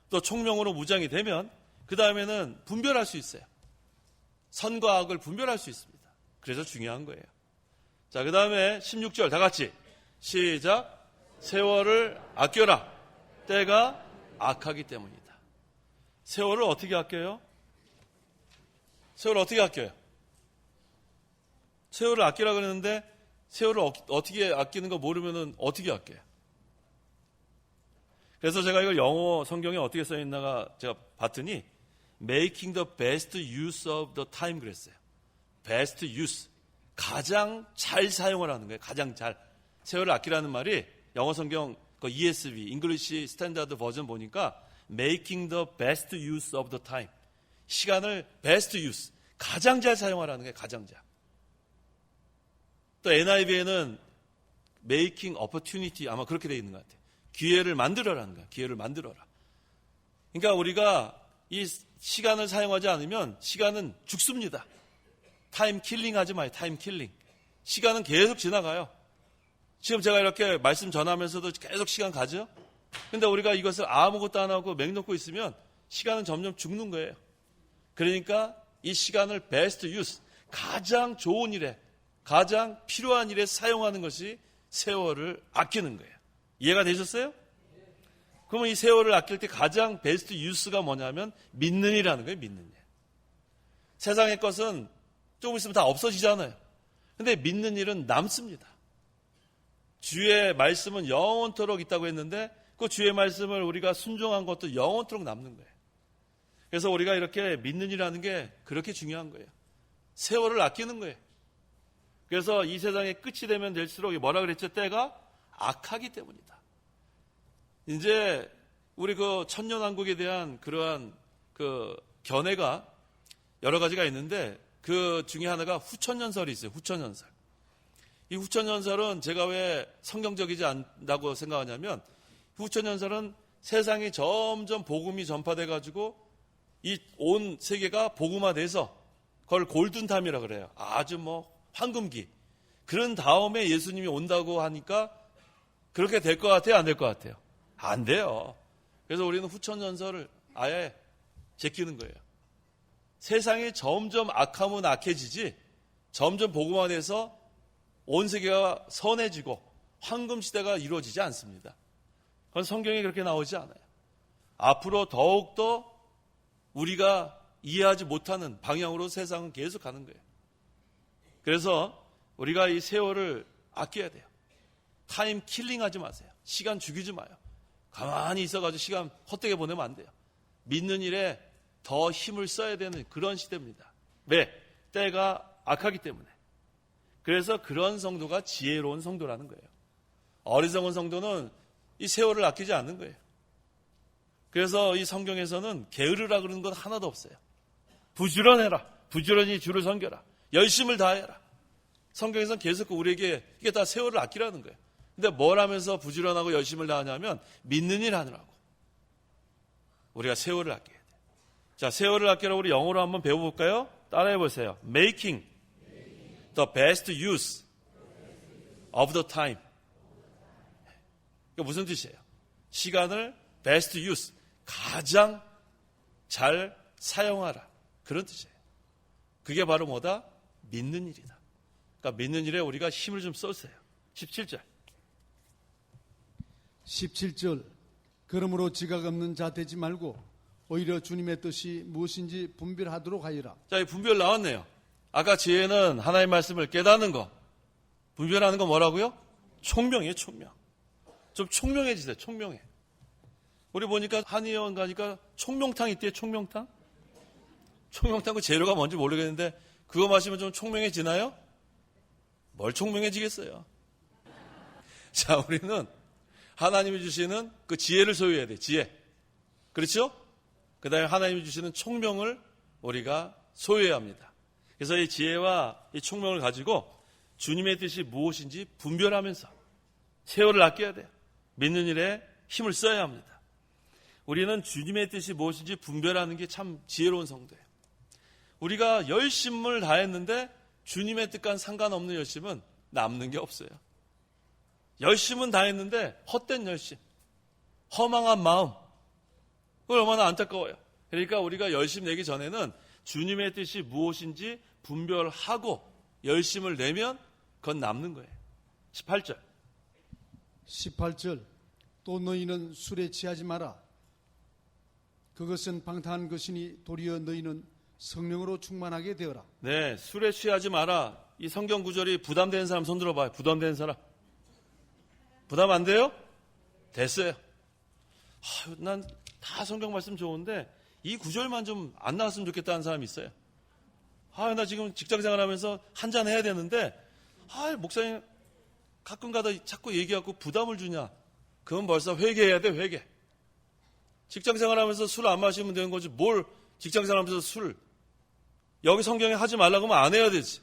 또 총명으로 무장이 되면 그 다음에는 분별할 수 있어요. 선과 악을 분별할 수 있습니다. 그래서 중요한 거예요. 자, 그 다음에 16절 다 같이 시작. 세월을 아껴라. 때가 악하기 때문이다. 세월을 어떻게 아껴요? 세월을 어떻게 아껴요? 세월을 아끼라 그러는데 세월을 어떻게 아끼는 거 모르면은 어떻게 아껴요? 그래서 제가 이걸 영어 성경에 어떻게 써 있나가 제가 봤더니 making the best use of the time 그랬어요. best use. 가장 잘 사용을 하는 거예요. 가장 잘. 세월을 아끼라는 말이 영어 성경 그 ESV, English Standard 버전 보니까 making the best use of the time. 시간을 best use. 가장 잘 사용하라는 거예요. 가장 잘. 또 NIV에는 making opportunity 아마 그렇게 되어 있는 것 같아요. 기회를 만들어라는 거야. 기회를 만들어라. 그러니까 우리가 이 시간을 사용하지 않으면 시간은 죽습니다. 타임 킬링 하지 마요. 타임 킬링. 시간은 계속 지나가요. 지금 제가 이렇게 말씀 전하면서도 계속 시간 가죠. 근데 우리가 이것을 아무것도 안 하고 맹놓고 있으면 시간은 점점 죽는 거예요. 그러니까 이 시간을 베스트 유스, 가장 좋은 일에, 가장 필요한 일에 사용하는 것이 세월을 아끼는 거예요. 이해가 되셨어요? 그러면 이 세월을 아낄 때 가장 베스트 유스가 뭐냐면 믿는 일이라는 거예요. 믿는 일. 세상의 것은 조금 있으면 다 없어지잖아요. 근데 믿는 일은 남습니다. 주의 말씀은 영원토록 있다고 했는데 그 주의 말씀을 우리가 순종한 것도 영원토록 남는 거예요. 그래서 우리가 이렇게 믿는 일이라는 게 그렇게 중요한 거예요. 세월을 아끼는 거예요. 그래서 이 세상의 끝이 되면 될수록 뭐라 그랬죠? 때가 악하기 때문이다. 이제 우리 그 천년왕국에 대한 그러한 그 견해가 여러 가지가 있는데 그 중에 하나가 후천연설이 있어요. 후천연설. 이 후천연설은 제가 왜 성경적이지 않다고 생각하냐면 후천연설은 세상이 점점 복음이 전파돼 가지고 이 온 세계가 복음화돼서 그걸 골든타임이라고 그래요. 아주 뭐 황금기. 그런 다음에 예수님이 온다고 하니까 그렇게 될 것 같아요? 안 될 것 같아요? 안 돼요. 그래서 우리는 후천연설을 아예 제끼는 거예요. 세상이 점점 악하면 악해지지 점점 복음화돼서 온 세계가 선해지고 황금시대가 이루어지지 않습니다. 그건 성경에 그렇게 나오지 않아요. 앞으로 더욱더 우리가 이해하지 못하는 방향으로 세상은 계속 가는 거예요. 그래서 우리가 이 세월을 아껴야 돼요. 타임 킬링 하지 마세요. 시간 죽이지 마요. 가만히 있어가지고 시간 헛되게 보내면 안 돼요. 믿는 일에 더 힘을 써야 되는 그런 시대입니다. 왜? 때가 악하기 때문에. 그래서 그런 성도가 지혜로운 성도라는 거예요. 어리석은 성도는 이 세월을 아끼지 않는 거예요. 그래서 이 성경에서는 게으르라 그러는 건 하나도 없어요. 부지런해라. 부지런히 주를 섬겨라. 열심을 다해라. 성경에서는 계속 우리에게 이게 다 세월을 아끼라는 거예요. 근데 뭘 하면서 부지런하고 열심을 다하냐면 믿는 일 하느라고. 우리가 세월을 아껴야 돼요. 자, 세월을 아끼라고 우리 영어로 한번 배워볼까요? 따라해 보세요. Making the best use of the time. 이게 무슨 뜻이에요? 시간을 best use, 가장 잘 사용하라. 그런 뜻이에요. 그게 바로 뭐다? 믿는 일이다. 그러니까 믿는 일에 우리가 힘을 좀 써주세요. 17절. 17절. 그러므로 지각 없는 자 되지 말고 오히려 주님의 뜻이 무엇인지 분별하도록 하여라. 자, 이 분별 나왔네요. 아까 지혜는 하나님의 말씀을 깨닫는 거. 분별하는 거 뭐라고요? 총명이에요, 총명. 좀 총명해지세요, 총명해. 우리 보니까 한의원 가니까 총명탕 있대요, 총명탕? 총명탕 그 재료가 뭔지 모르겠는데 그거 마시면 좀 총명해지나요? 뭘 총명해지겠어요? 자, 우리는 하나님이 주시는 그 지혜를 소유해야 돼, 지혜. 그렇죠? 그 다음에 하나님이 주시는 총명을 우리가 소유해야 합니다. 그래서 이 지혜와 이 총명을 가지고 주님의 뜻이 무엇인지 분별하면서 세월을 아껴야 돼요. 믿는 일에 힘을 써야 합니다. 우리는 주님의 뜻이 무엇인지 분별하는 게 참 지혜로운 성도예요. 우리가 열심을 다했는데 주님의 뜻과는 상관없는 열심은 남는 게 없어요. 열심은 다했는데 헛된 열심, 허망한 마음, 그걸 얼마나 안타까워요. 그러니까 우리가 열심 내기 전에는 주님의 뜻이 무엇인지 분별하고 열심을 내면 그건 남는 거예요. 18절. 18절 또 너희는 술에 취하지 마라. 그것은 방탕한 것이니 도리어 너희는 성령으로 충만하게 되어라. 네, 술에 취하지 마라. 이 성경 구절이 부담되는 사람 손 들어봐요. 부담되는 사람. 부담 안 돼요? 됐어요. 난 다 성경 말씀 좋은데 이 구절만 좀 안 나왔으면 좋겠다는 사람이 있어요. 나 지금 직장 생활하면서 한잔 해야 되는데 목사님 가끔가다 자꾸 얘기하고 부담을 주냐. 그건 벌써 회개해야 돼. 회개. 직장 생활하면서 술 안 마시면 되는 거지 뭘 직장 생활하면서 술 여기 성경에 하지 말라고 하면 안 해야 되지.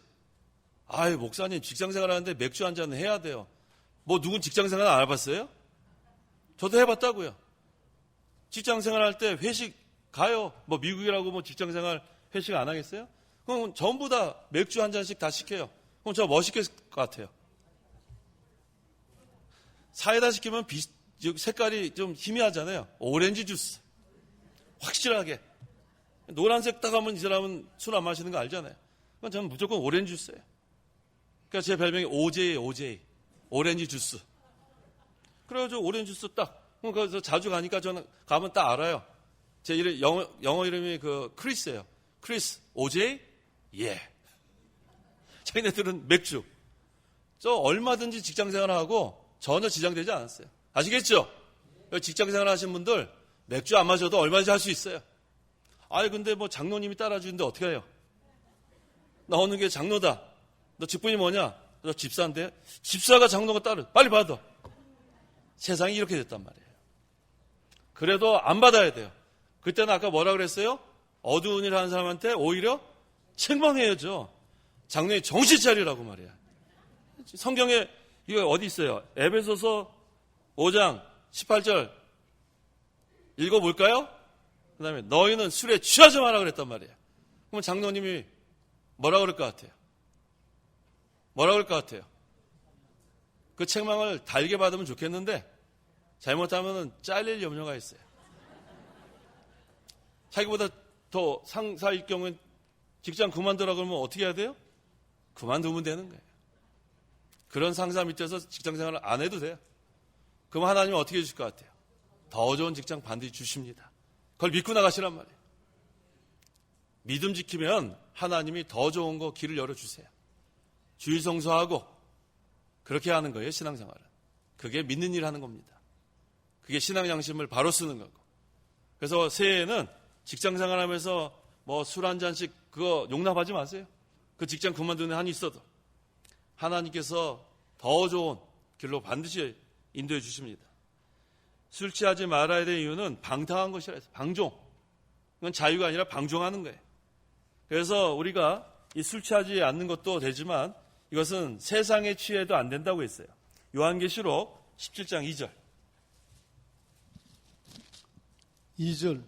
목사님 직장 생활하는데 맥주 한 잔 해야 돼요. 뭐 누군 직장 생활 안 해봤어요? 저도 해봤다고요. 직장 생활할 때 회식 가요. 뭐 미국이라고 뭐 직장 생활 회식 안 하겠어요? 그럼 전부 다 맥주 한 잔씩 다 시켜요. 그럼 저 멋있게 것 같아요. 사이다 시키면 색깔이 좀 희미하잖아요. 오렌지 주스. 확실하게. 노란색 딱 하면 이 사람은 술 안 마시는 거 알잖아요. 그건 저는 무조건 오렌지 주스예요. 그러니까 제 별명이 OJ. 오렌지 주스. 그래가지고 오렌지 주스 딱. 그래서 자주 가니까 저는 가면 딱 알아요. 제 이름, 영어 이름이 크리스예요. 크리스. OJ? 예. 자기네들은 맥주. 저 얼마든지 직장 생활하고 전혀 지장되지 않았어요. 아시겠죠? 직장 생활 하신 분들 맥주 안 마셔도 얼마든지 할 수 있어요. 근데 뭐 장로님이 따라주는데 어떻게 해요? 나 어느 게 장로다. 너 직분이 뭐냐? 너 집사인데? 집사가 장로가 따르. 빨리 받아. 세상이 이렇게 됐단 말이에요. 그래도 안 받아야 돼요. 그때는 아까 뭐라 그랬어요? 어두운 일 하는 사람한테 오히려 책망해야죠. 장로님 정신 차리라고 말이야. 성경에 이거 어디 있어요? 에베소서 5장 18절 읽어볼까요? 그 다음에 너희는 술에 취하지 마라 그랬단 말이에요. 그럼 장로님이 뭐라 그럴 것 같아요? 뭐라 그럴 것 같아요? 그 책망을 달게 받으면 좋겠는데 잘못하면 잘릴 염려가 있어요. 자기보다 더 상사일 경우엔 직장 그만두라 그러면 어떻게 해야 돼요? 그만두면 되는 거예요. 그런 상사 밑에서 직장 생활을 안 해도 돼요. 그럼 하나님은 어떻게 해주실 것 같아요? 더 좋은 직장 반드시 주십니다. 그걸 믿고 나가시란 말이에요. 믿음 지키면 하나님이 더 좋은 거 길을 열어주세요. 주일 성수하고 그렇게 하는 거예요. 신앙생활은. 그게 믿는 일 하는 겁니다. 그게 신앙 양심을 바로 쓰는 거고. 그래서 새해에는 직장 생활하면서 뭐 술 한 잔씩 그거 용납하지 마세요. 그 직장 그만두는 한이 있어도 하나님께서 더 좋은 길로 반드시 인도해 주십니다. 술 취하지 말아야 될 이유는 방탕한 것이라 해서 방종. 이건 자유가 아니라 방종하는 거예요. 그래서 우리가 이 술 취하지 않는 것도 되지만 이것은 세상에 취해도 안 된다고 했어요. 요한계시록 17장 2절. 2절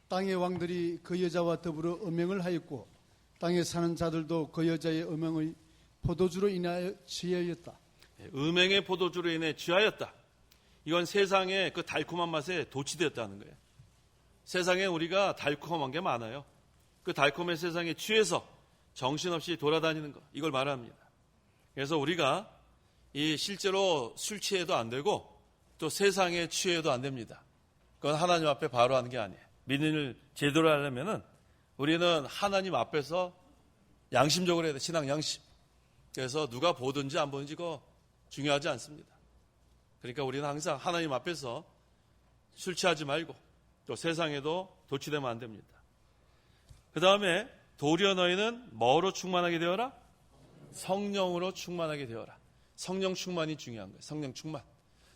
땅의 왕들이 그 여자와 더불어 음행을 하였고 땅에 사는 자들도 그 여자의 음행의 포도주로 인하여 취하였다. 음행의 포도주로 인해 취하였다. 이건 세상의 그 달콤한 맛에 도취되었다는 거예요. 세상에 우리가 달콤한 게 많아요. 그 달콤한 세상에 취해서 정신없이 돌아다니는 것, 이걸 말합니다. 그래서 우리가 이 실제로 술 취해도 안 되고 또 세상에 취해도 안 됩니다. 그건 하나님 앞에 바로 하는 게 아니에요. 믿는 일 제대로 하려면은 우리는 하나님 앞에서 양심적으로 해야 돼. 신앙 양심. 그래서 누가 보든지 안 보든지 그거 중요하지 않습니다. 그러니까 우리는 항상 하나님 앞에서 술 취하지 말고 또 세상에도 도취되면 안 됩니다. 그 다음에 도리어 너희는 뭐로 충만하게 되어라? 성령으로 충만하게 되어라. 성령 충만이 중요한 거예요. 성령 충만.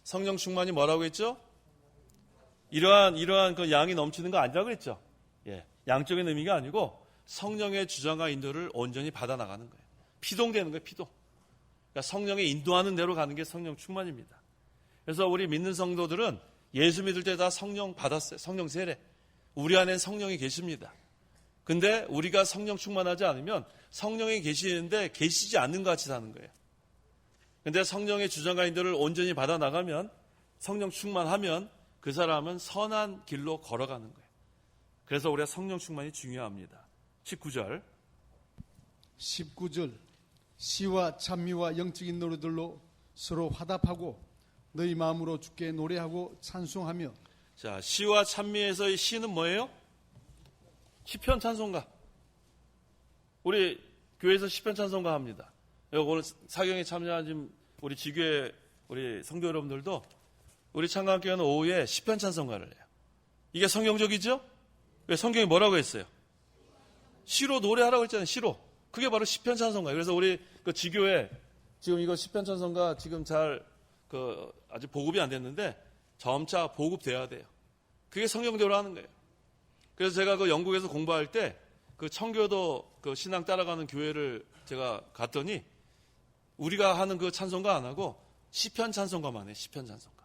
성령 충만이 뭐라고 했죠? 이러한 그 양이 넘치는 거 아니라고 했죠. 예, 양적인 의미가 아니고 성령의 주장과 인도를 온전히 받아 나가는 거예요. 피동되는 거예요, 피동. 그러니까 성령의 인도하는 대로 가는 게 성령 충만입니다. 그래서 우리 믿는 성도들은 예수 믿을 때 다 성령 받았어요. 성령 세례. 우리 안에 성령이 계십니다. 근데 우리가 성령 충만하지 않으면 성령이 계시는데 계시지 않는 것 같이 사는 거예요. 근데 성령의 주장과 인도를 온전히 받아 나가면, 성령 충만하면 그 사람은 선한 길로 걸어가는 거예요. 그래서 우리가 성령 충만이 중요합니다. 19절. 19절 시와 찬미와 영적인 노래들로 서로 화답하고 너희 마음으로 주께 노래하고 찬송하며. 자, 시와 찬미에서의 시는 뭐예요? 시편 찬송가. 우리 교회에서 시편 찬송가 합니다. 오늘 사경에 참여한 우리 지교회 우리 성도 여러분들도 우리 창간교회는 오후에 시편 찬송가를 해요. 이게 성경적이죠? 왜 성경이 뭐라고 했어요? 시로 노래하라고 했잖아요. 시로. 그게 바로 시편 찬송가예요. 그래서 우리 그 지교회 지금 이거 시편 찬송가 지금 잘 아직 보급이 안 됐는데 점차 보급돼야 돼요. 그게 성경대로 하는 거예요. 그래서 제가 그 영국에서 공부할 때 그 청교도 그 신앙 따라가는 교회를 제가 갔더니 우리가 하는 그 찬송가 안 하고 시편 찬송가만 해. 시편 찬송가.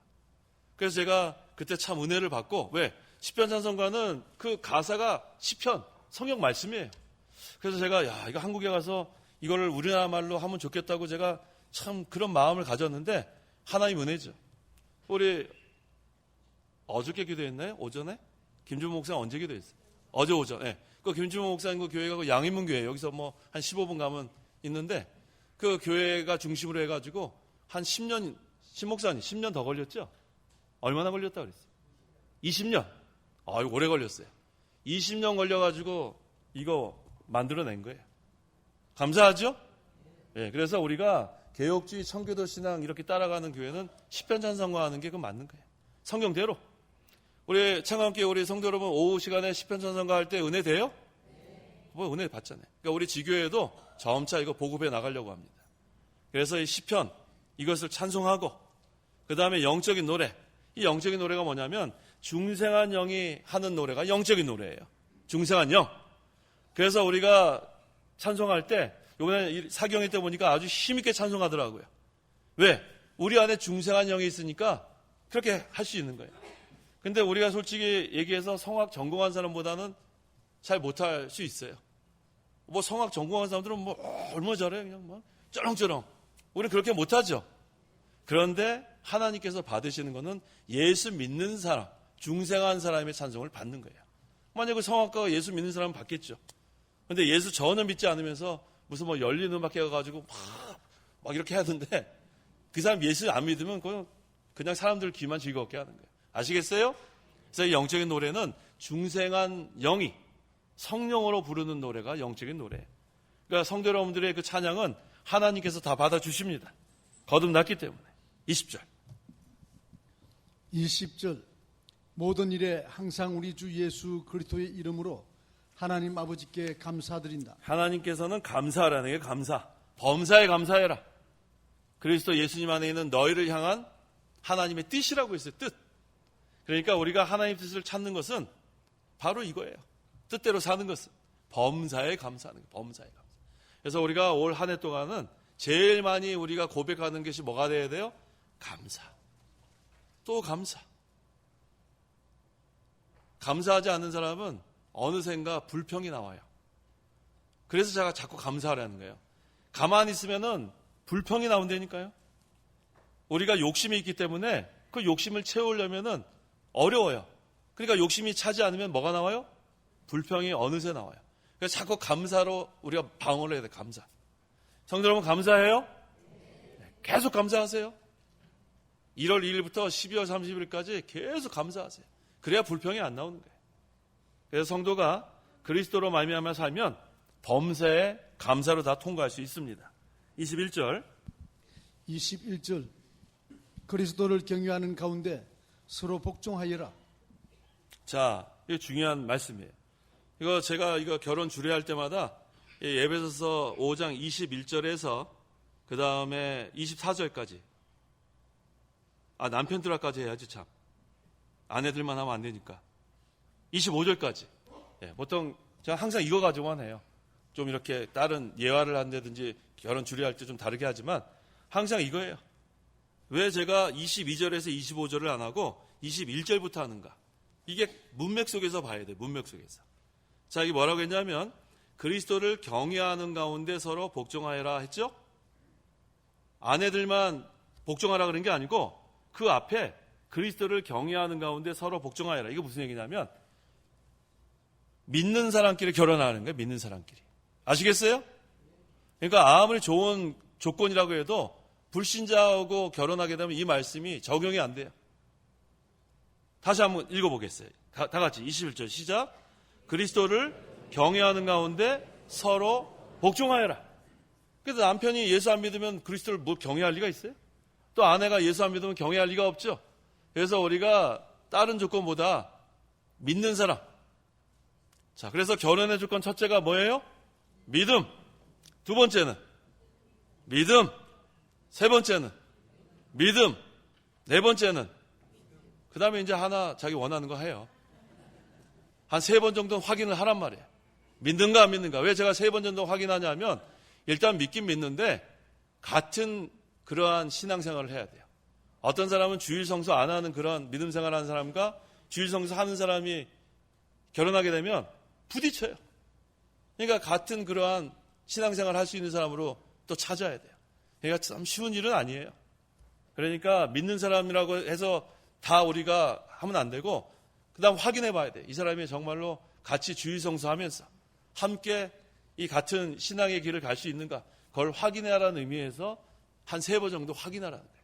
그래서 제가 그때 참 은혜를 받고, 왜? 시편 찬송가는 그 가사가 시편, 성경 말씀이에요. 그래서 제가 이거 한국에 가서 이거를 우리나라 말로 하면 좋겠다고 제가 참 그런 마음을 가졌는데 하나님 은혜죠. 우리 어저께 기도했나요? 오전에? 김준모 목사님 언제 기도했어요? 어제 오전. 네. 그 김준모 목사님 그 교회가 그 양인문 교회 여기서 뭐 한 15분 가면 있는데 그 교회가 중심으로 해가지고 한 10년 신목사님 10년 더 걸렸죠? 얼마나 걸렸다 그랬어요? 20년. 이거 오래 걸렸어요. 20년 걸려가지고 이거 만들어낸 거예요. 감사하죠? 네, 그래서 우리가 개혁주의 청교도 신앙 이렇게 따라가는 교회는 시편 찬송가 하는 게 그 맞는 거예요. 성경대로. 우리 창암교회 우리 성도 여러분 오후 시간에 시편 찬송가 할 때 은혜 돼요? 뭐 은혜 받잖아요. 그러니까 우리 지교회도 점차 이거 보급해 나가려고 합니다. 그래서 이 시편 이것을 찬송하고 그 다음에 영적인 노래. 이 영적인 노래가 뭐냐면 중생한 영이 하는 노래가 영적인 노래예요. 중생한 영. 그래서 우리가 찬송할 때 이번에 사경회 때 보니까 아주 힘있게 찬송하더라고요. 왜? 우리 안에 중생한 영이 있으니까 그렇게 할 수 있는 거예요. 근데 우리가 솔직히 얘기해서 성악 전공한 사람보다는 잘 못할 수 있어요. 뭐 성악 전공한 사람들은 뭐 얼마나 잘해 그냥 뭐 쩌렁쩌렁. 우리는 그렇게 못하죠. 그런데 하나님께서 받으시는 것은 예수 믿는 사람, 중생한 사람의 찬송을 받는 거예요. 만약에 그 성악가가 예수 믿는 사람은 받겠죠. 근데 예수 전혀 믿지 않으면서 무슨 뭐 열린 음악회 가가지고 막 이렇게 하는데 그 사람 예수 안 믿으면 그냥 사람들 귀만 즐겁게 하는 거예요. 아시겠어요? 그래서 이 영적인 노래는 중생한 영이 성령으로 부르는 노래가 영적인 노래예요. 그러니까 성도 여러분들의 그 찬양은 하나님께서 다 받아주십니다. 거듭났기 때문에. 20절. 20절 모든 일에 항상 우리 주 예수 그리스도의 이름으로 하나님 아버지께 감사드린다. 하나님께서는 감사하라는 게 감사. 범사에 감사해라. 그리스도 예수님 안에 있는 너희를 향한 하나님의 뜻이라고 했어요. 뜻. 그러니까 우리가 하나님의 뜻을 찾는 것은 바로 이거예요. 뜻대로 사는 것은 범사에 감사하는 거예요. 범사에 감사. 그래서 우리가 올 한 해 동안은 제일 많이 우리가 고백하는 것이 뭐가 돼야 돼요? 감사. 또 감사. 감사하지 않는 사람은 어느샌가 불평이 나와요. 그래서 제가 자꾸 감사하라는 거예요. 가만히 있으면은 불평이 나온다니까요. 우리가 욕심이 있기 때문에 그 욕심을 채우려면은 어려워요. 그러니까 욕심이 차지 않으면 뭐가 나와요? 불평이 어느새 나와요. 그래서 자꾸 감사로 우리가 방어를 해야 돼요. 감사. 성도 여러분 감사해요? 계속 감사하세요. 1월 2일부터 12월 30일까지 계속 감사하세요. 그래야 불평이 안 나오는 거예요. 그래서 성도가 그리스도로 말미암아 살면 범사에 감사로 다 통과할 수 있습니다. 21절. 21절 그리스도를 경외하는 가운데 서로 복종하여라. 자, 이거 중요한 말씀이에요. 이거 제가 결혼 주례할 때마다 에베소서 5장 21절에서 그 다음에 24절까지 남편들까지 해야지 참. 아내들만 하면 안 되니까. 25절까지. 보통 제가 항상 이거 가지고만 해요. 좀 이렇게 다른 예화를 한다든지 결혼 주례할 때 좀 다르게 하지만 항상 이거예요. 왜 제가 22절에서 25절을 안 하고 21절부터 하는가? 이게 문맥 속에서 봐야 돼요. 문맥 속에서. 자, 이게 뭐라고 했냐면 그리스도를 경외하는 가운데 서로 복종하여라 했죠? 아내들만 복종하라 그런 게 아니고 그 앞에 그리스도를 경외하는 가운데 서로 복종하여라. 이거 무슨 얘기냐면 믿는 사람끼리 결혼하는 거예요. 믿는 사람끼리. 아시겠어요? 그러니까 아무리 좋은 조건이라고 해도 불신자하고 결혼하게 되면 이 말씀이 적용이 안 돼요. 다시 한번 읽어보겠어요. 다 같이 21절 시작. 그리스도를 경외하는 가운데 서로 복종하여라. 그래서 남편이 예수 안 믿으면 그리스도를 뭐 경외할 리가 있어요? 또 아내가 예수 안 믿으면 경외할 리가 없죠. 그래서 우리가 다른 조건보다 믿는 사람. 자, 그래서 결혼의 조건 첫째가 뭐예요? 믿음. 두 번째는 믿음. 세 번째는 믿음. 네 번째는 그 다음에 이제 하나 자기 원하는 거 해요. 한 3번 정도는 확인을 하란 말이에요. 믿는가 안 믿는가. 왜 제가 3번 정도 확인하냐면 일단 믿긴 믿는데 같은 그러한 신앙생활을 해야 돼요. 어떤 사람은 주일 성수 안 하는 그런 믿음 생활하는 사람과 주일 성수 하는 사람이 결혼하게 되면 부딪혀요. 그러니까 같은 그러한 신앙생활 할 수 있는 사람으로 또 찾아야 돼요. 그러니까 참 쉬운 일은 아니에요. 그러니까 믿는 사람이라고 해서 다 우리가 하면 안 되고 그 다음 확인해 봐야 돼요. 이 사람이 정말로 같이 주일 성수하면서 함께 이 같은 신앙의 길을 갈 수 있는가 그걸 확인하라는 의미에서 한 3번 정도 확인하라는 거예요.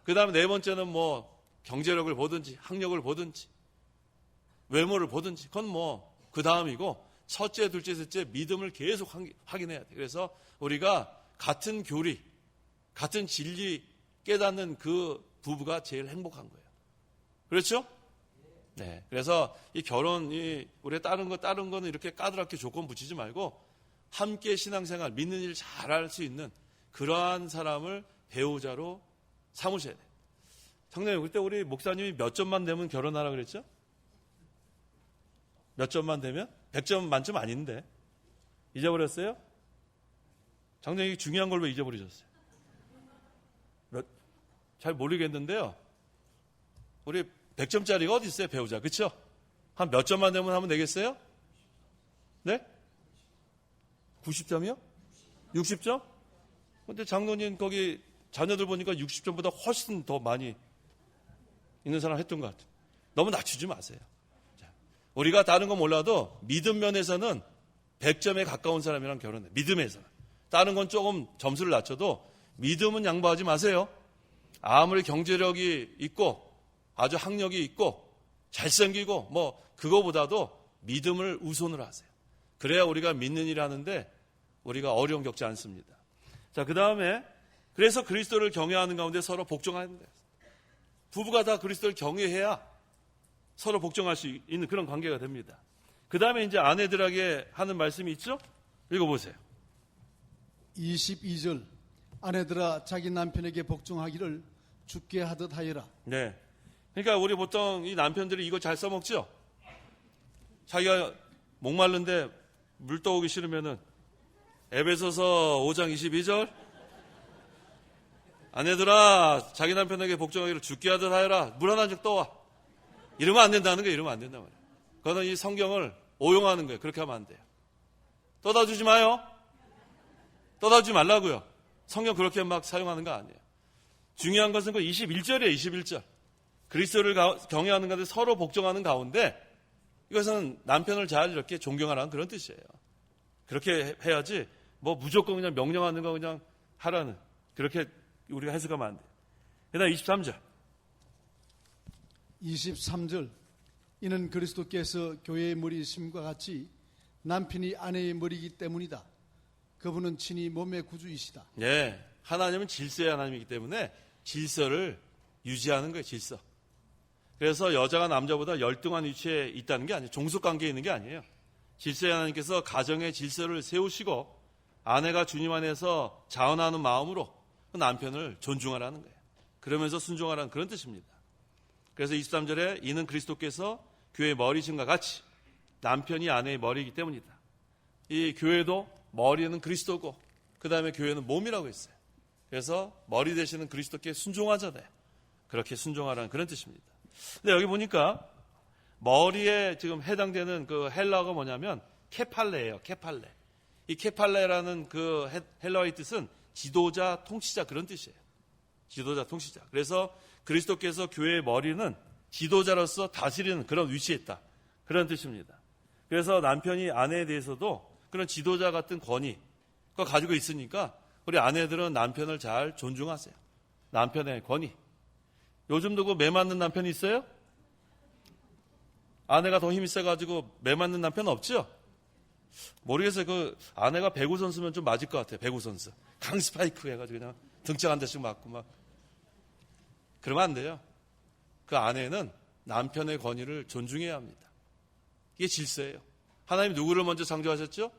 그 다음에 네 번째는 뭐 경제력을 보든지 학력을 보든지 외모를 보든지 그건 뭐 그 다음이고 첫째, 둘째, 셋째 믿음을 계속 확인해야 돼요. 그래서 우리가 같은 교리, 같은 진리 깨닫는 그 부부가 제일 행복한 거예요. 그렇죠? 네. 그래서 이 결혼이 우리 다른 거는 이렇게 까다롭게 조건 붙이지 말고 함께 신앙생활, 믿는 일 잘할 수 있는 그러한 사람을 배우자로 삼으셔야 돼요. 장로님, 그때 우리 목사님이 몇 점만 되면 결혼하라 그랬죠? 몇 점만 되면? 100점 만점 아닌데. 잊어버렸어요? 장로님, 중요한 걸 왜 잊어버리셨어요? 잘 모르겠는데요. 우리 100점짜리가 어디 있어요, 배우자. 그렇죠? 한 몇 점만 되면 하면 되겠어요? 네? 90점이요? 60점? 근데 장로님 거기 자녀들 보니까 60점보다 훨씬 더 많이 있는 사람 했던 것 같아요. 너무 낮추지 마세요. 자, 우리가 다른 거 몰라도 믿음 면에서는 100점에 가까운 사람이랑 결혼해. 믿음에서는. 다른 건 조금 점수를 낮춰도 믿음은 양보하지 마세요. 아무리 경제력이 있고 아주 학력이 있고 잘생기고 뭐 그거보다도 믿음을 우선으로 하세요. 그래야 우리가 믿는 일을 하는데 우리가 어려움 겪지 않습니다. 자, 그 다음에 그래서 그리스도를 경외하는 가운데 서로 복종하는 거예요. 부부가 다 그리스도를 경외해야 서로 복종할 수 있는 그런 관계가 됩니다. 그 다음에 이제 아내들에게 하는 말씀이 있죠? 읽어보세요. 22절 아내들아 자기 남편에게 복종하기를 죽게 하듯 하여라. 네. 그러니까 우리 보통 이 남편들이 이거 잘 써먹죠? 자기가 목마른데 물 떠오기 싫으면은 에베소서 5장 22절 아내들아 자기 남편에게 복종하기를 죽게 하듯 하여라. 물 하나 좀 떠와. 이러면 안 된다는 거예요. 이러면 안 된단 말이에요. 그거는 이 성경을 오용하는 거예요. 그렇게 하면 안 돼요. 떠다 주지 마요. 떠다 주지 말라고요. 성경 그렇게 막 사용하는 거 아니에요. 중요한 것은 그 21절이에요. 21절. 그리스도를 경외하는 가운데 서로 복종하는 가운데 이것은 남편을 잘 이렇게 존경하라는 그런 뜻이에요. 그렇게 해야지 뭐 무조건 그냥 명령하는 거 그냥 하라는 그렇게 우리가 해석하면 안 돼요. 그다음 23절. 23절 이는 그리스도께서 교회의 머리이심과 같이 남편이 아내의 머리이기 때문이다. 그분은 친히 몸의 구주이시다. 네, 하나님은 질서의 하나님이기 때문에 질서를 유지하는 거예요. 질서. 그래서 여자가 남자보다 열등한 위치에 있다는 게 아니에요. 종속관계에 있는 게 아니에요. 질서의 하나님께서 가정의 질서를 세우시고 아내가 주님 안에서 자원하는 마음으로 남편을 존중하라는 거예요. 그러면서 순종하라는 그런 뜻입니다. 그래서 23절에 이는 그리스도께서 교회의 머리심과 같이 남편이 아내의 머리이기 때문이다. 이 교회도 머리는 그리스도고 그 다음에 교회는 몸이라고 했어요. 그래서 머리 되시는 그리스도께 순종하잖아요. 그렇게 순종하라는 그런 뜻입니다. 근데 여기 보니까 머리에 지금 해당되는 그 헬라어가 뭐냐면 케팔레예요. 케팔레. 이 케팔레라는 그 헬라어의 뜻은 지도자, 통치자 그런 뜻이에요. 지도자, 통치자. 그래서 그리스도께서 교회의 머리는 지도자로서 다스리는 그런 위치에 있다. 그런 뜻입니다. 그래서 남편이 아내에 대해서도 그런 지도자 같은 권위 그거 가지고 있으니까 우리 아내들은 남편을 잘 존중하세요. 남편의 권위. 요즘도 그 매 맞는 남편이 있어요? 아내가 더 힘이 세가지고 매 맞는 남편 없죠? 모르겠어요. 그 아내가 배구 선수면 좀 맞을 것 같아요. 배구 선수. 강스파이크 해가지고 그냥 등짝 한 대씩 맞고 막. 그러면 안 돼요. 그 아내는 남편의 권위를 존중해야 합니다. 이게 질서예요. 하나님 누구를 먼저 창조하셨죠?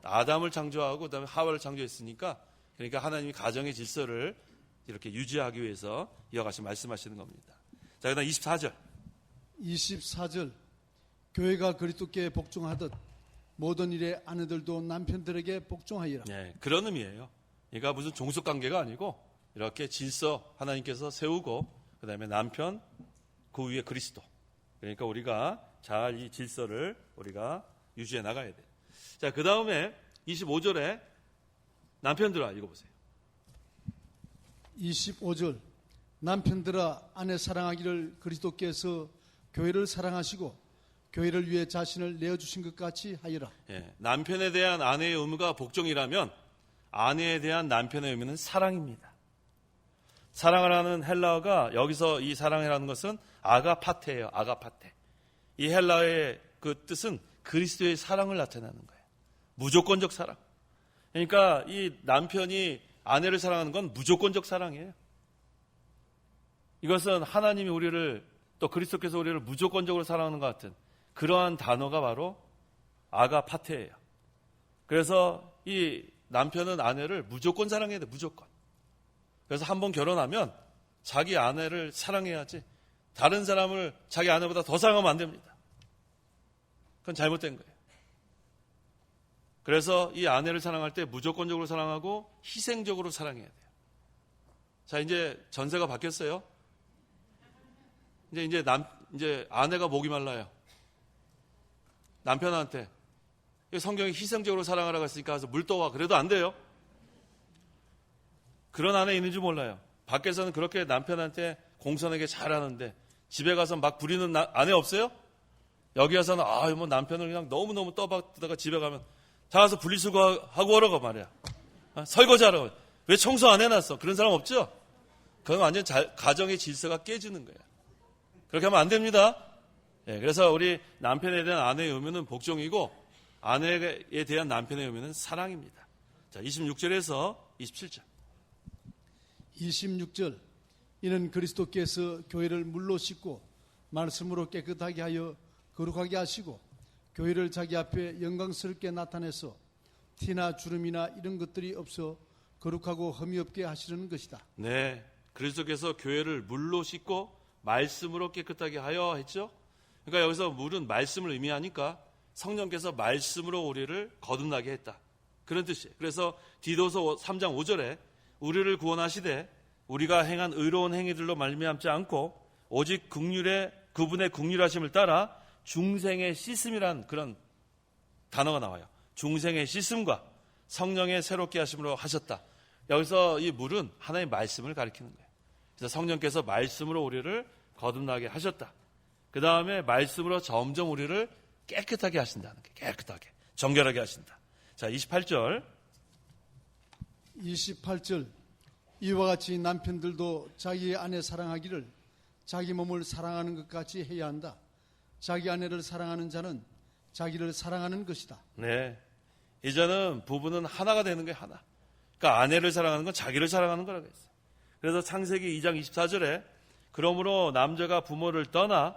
아담을 창조하고 그다음에 하와를 창조했으니까 그러니까 하나님이 가정의 질서를 이렇게 유지하기 위해서 이어가시 말씀하시는 겁니다. 자, 그다음 24절. 24절 교회가 그리스도께 복종하듯 모든 일에 아내들도 남편들에게 복종하리라. 네, 그런 의미예요. 그러니까 무슨 종속 관계가 아니고 이렇게 질서 하나님께서 세우고 그다음에 남편 그 위에 그리스도. 그러니까 우리가 잘 이 질서를 우리가 유지해 나가야 돼요. 자, 그다음에 25절에 남편들아 읽어보세요. 25절 남편들아 아내 사랑하기를 그리스도께서 교회를 사랑하시고 교회를 위해 자신을 내어주신 것 같이 하여라. 예, 남편에 대한 아내의 의무가 복종이라면 아내에 대한 남편의 의무는 사랑입니다. 사랑을 하는 헬라어가 여기서 이 사랑이라는 것은 아가파테예요. 아가파테. 이 헬라어의 그 뜻은 그리스도의 사랑을 나타내는 거예요. 무조건적 사랑. 그러니까 이 남편이 아내를 사랑하는 건 무조건적 사랑이에요. 이것은 하나님이 우리를 또 그리스도께서 우리를 무조건적으로 사랑하는 것 같은 그러한 단어가 바로 아가파테예요. 그래서 이 남편은 아내를 무조건 사랑해야 돼. 무조건. 그래서 한번 결혼하면 자기 아내를 사랑해야지 다른 사람을 자기 아내보다 더 사랑하면 안 됩니다. 그건 잘못된 거예요. 그래서 이 아내를 사랑할 때 무조건적으로 사랑하고 희생적으로 사랑해야 돼요. 자, 이제 전세가 바뀌었어요. 이제 아내가 목이 말라요. 남편한테 성경이 희생적으로 사랑하라고 했으니까 가서 물 떠와. 그래도 안 돼요. 그런 아내 있는지 몰라요. 밖에서는 그렇게 남편한테 공손하게 잘하는데 집에 가서 막 부리는 아내 없어요? 여기 와서는 뭐 남편을 그냥 너무너무 떠받다가 집에 가면 자 가서 분리수거하고 오라고 말이야. 설거지하라고. 왜 청소 안 해놨어? 그런 사람 없죠? 그건 완전 가정의 질서가 깨지는 거예요. 그렇게 하면 안 됩니다. 예, 그래서 우리 남편에 대한 아내의 의무는 복종이고 아내에 대한 남편의 의무는 사랑입니다. 자, 26절에서 27절. 26절 이는 그리스도께서 교회를 물로 씻고 말씀으로 깨끗하게 하여 거룩하게 하시고 교회를 자기 앞에 영광스럽게 나타내서 티나 주름이나 이런 것들이 없어 거룩하고 흠이 없게 하시려는 것이다. 네, 그리스도께서 교회를 물로 씻고 말씀으로 깨끗하게 하여 했죠. 그러니까 여기서 물은 말씀을 의미하니까 성령께서 말씀으로 우리를 거듭나게 했다. 그런 뜻이에요. 그래서 디도서 3장 5절에 우리를 구원하시되 우리가 행한 의로운 행위들로 말미암지 않고 오직 그분의 긍휼하심을 따라 중생의 씻음이란 그런 단어가 나와요. 중생의 씻음과 성령의 새롭게 하심으로 하셨다. 여기서 이 물은 하나님의 말씀을 가리키는 거예요. 그래서 성령께서 말씀으로 우리를 거듭나게 하셨다. 그 다음에 말씀으로 점점 우리를 깨끗하게 하신다는 게 깨끗하게 정결하게 하신다. 자, 28절 이와 같이 남편들도 자기의 아내 사랑하기를 자기 몸을 사랑하는 것 같이 해야 한다. 자기 아내를 사랑하는 자는 자기를 사랑하는 것이다. 네, 이제는 부부는 하나가 되는 거예요. 하나. 그러니까 아내를 사랑하는 건 자기를 사랑하는 거라고 했어요. 그래서 창세기 2장 24절에 그러므로 남자가 부모를 떠나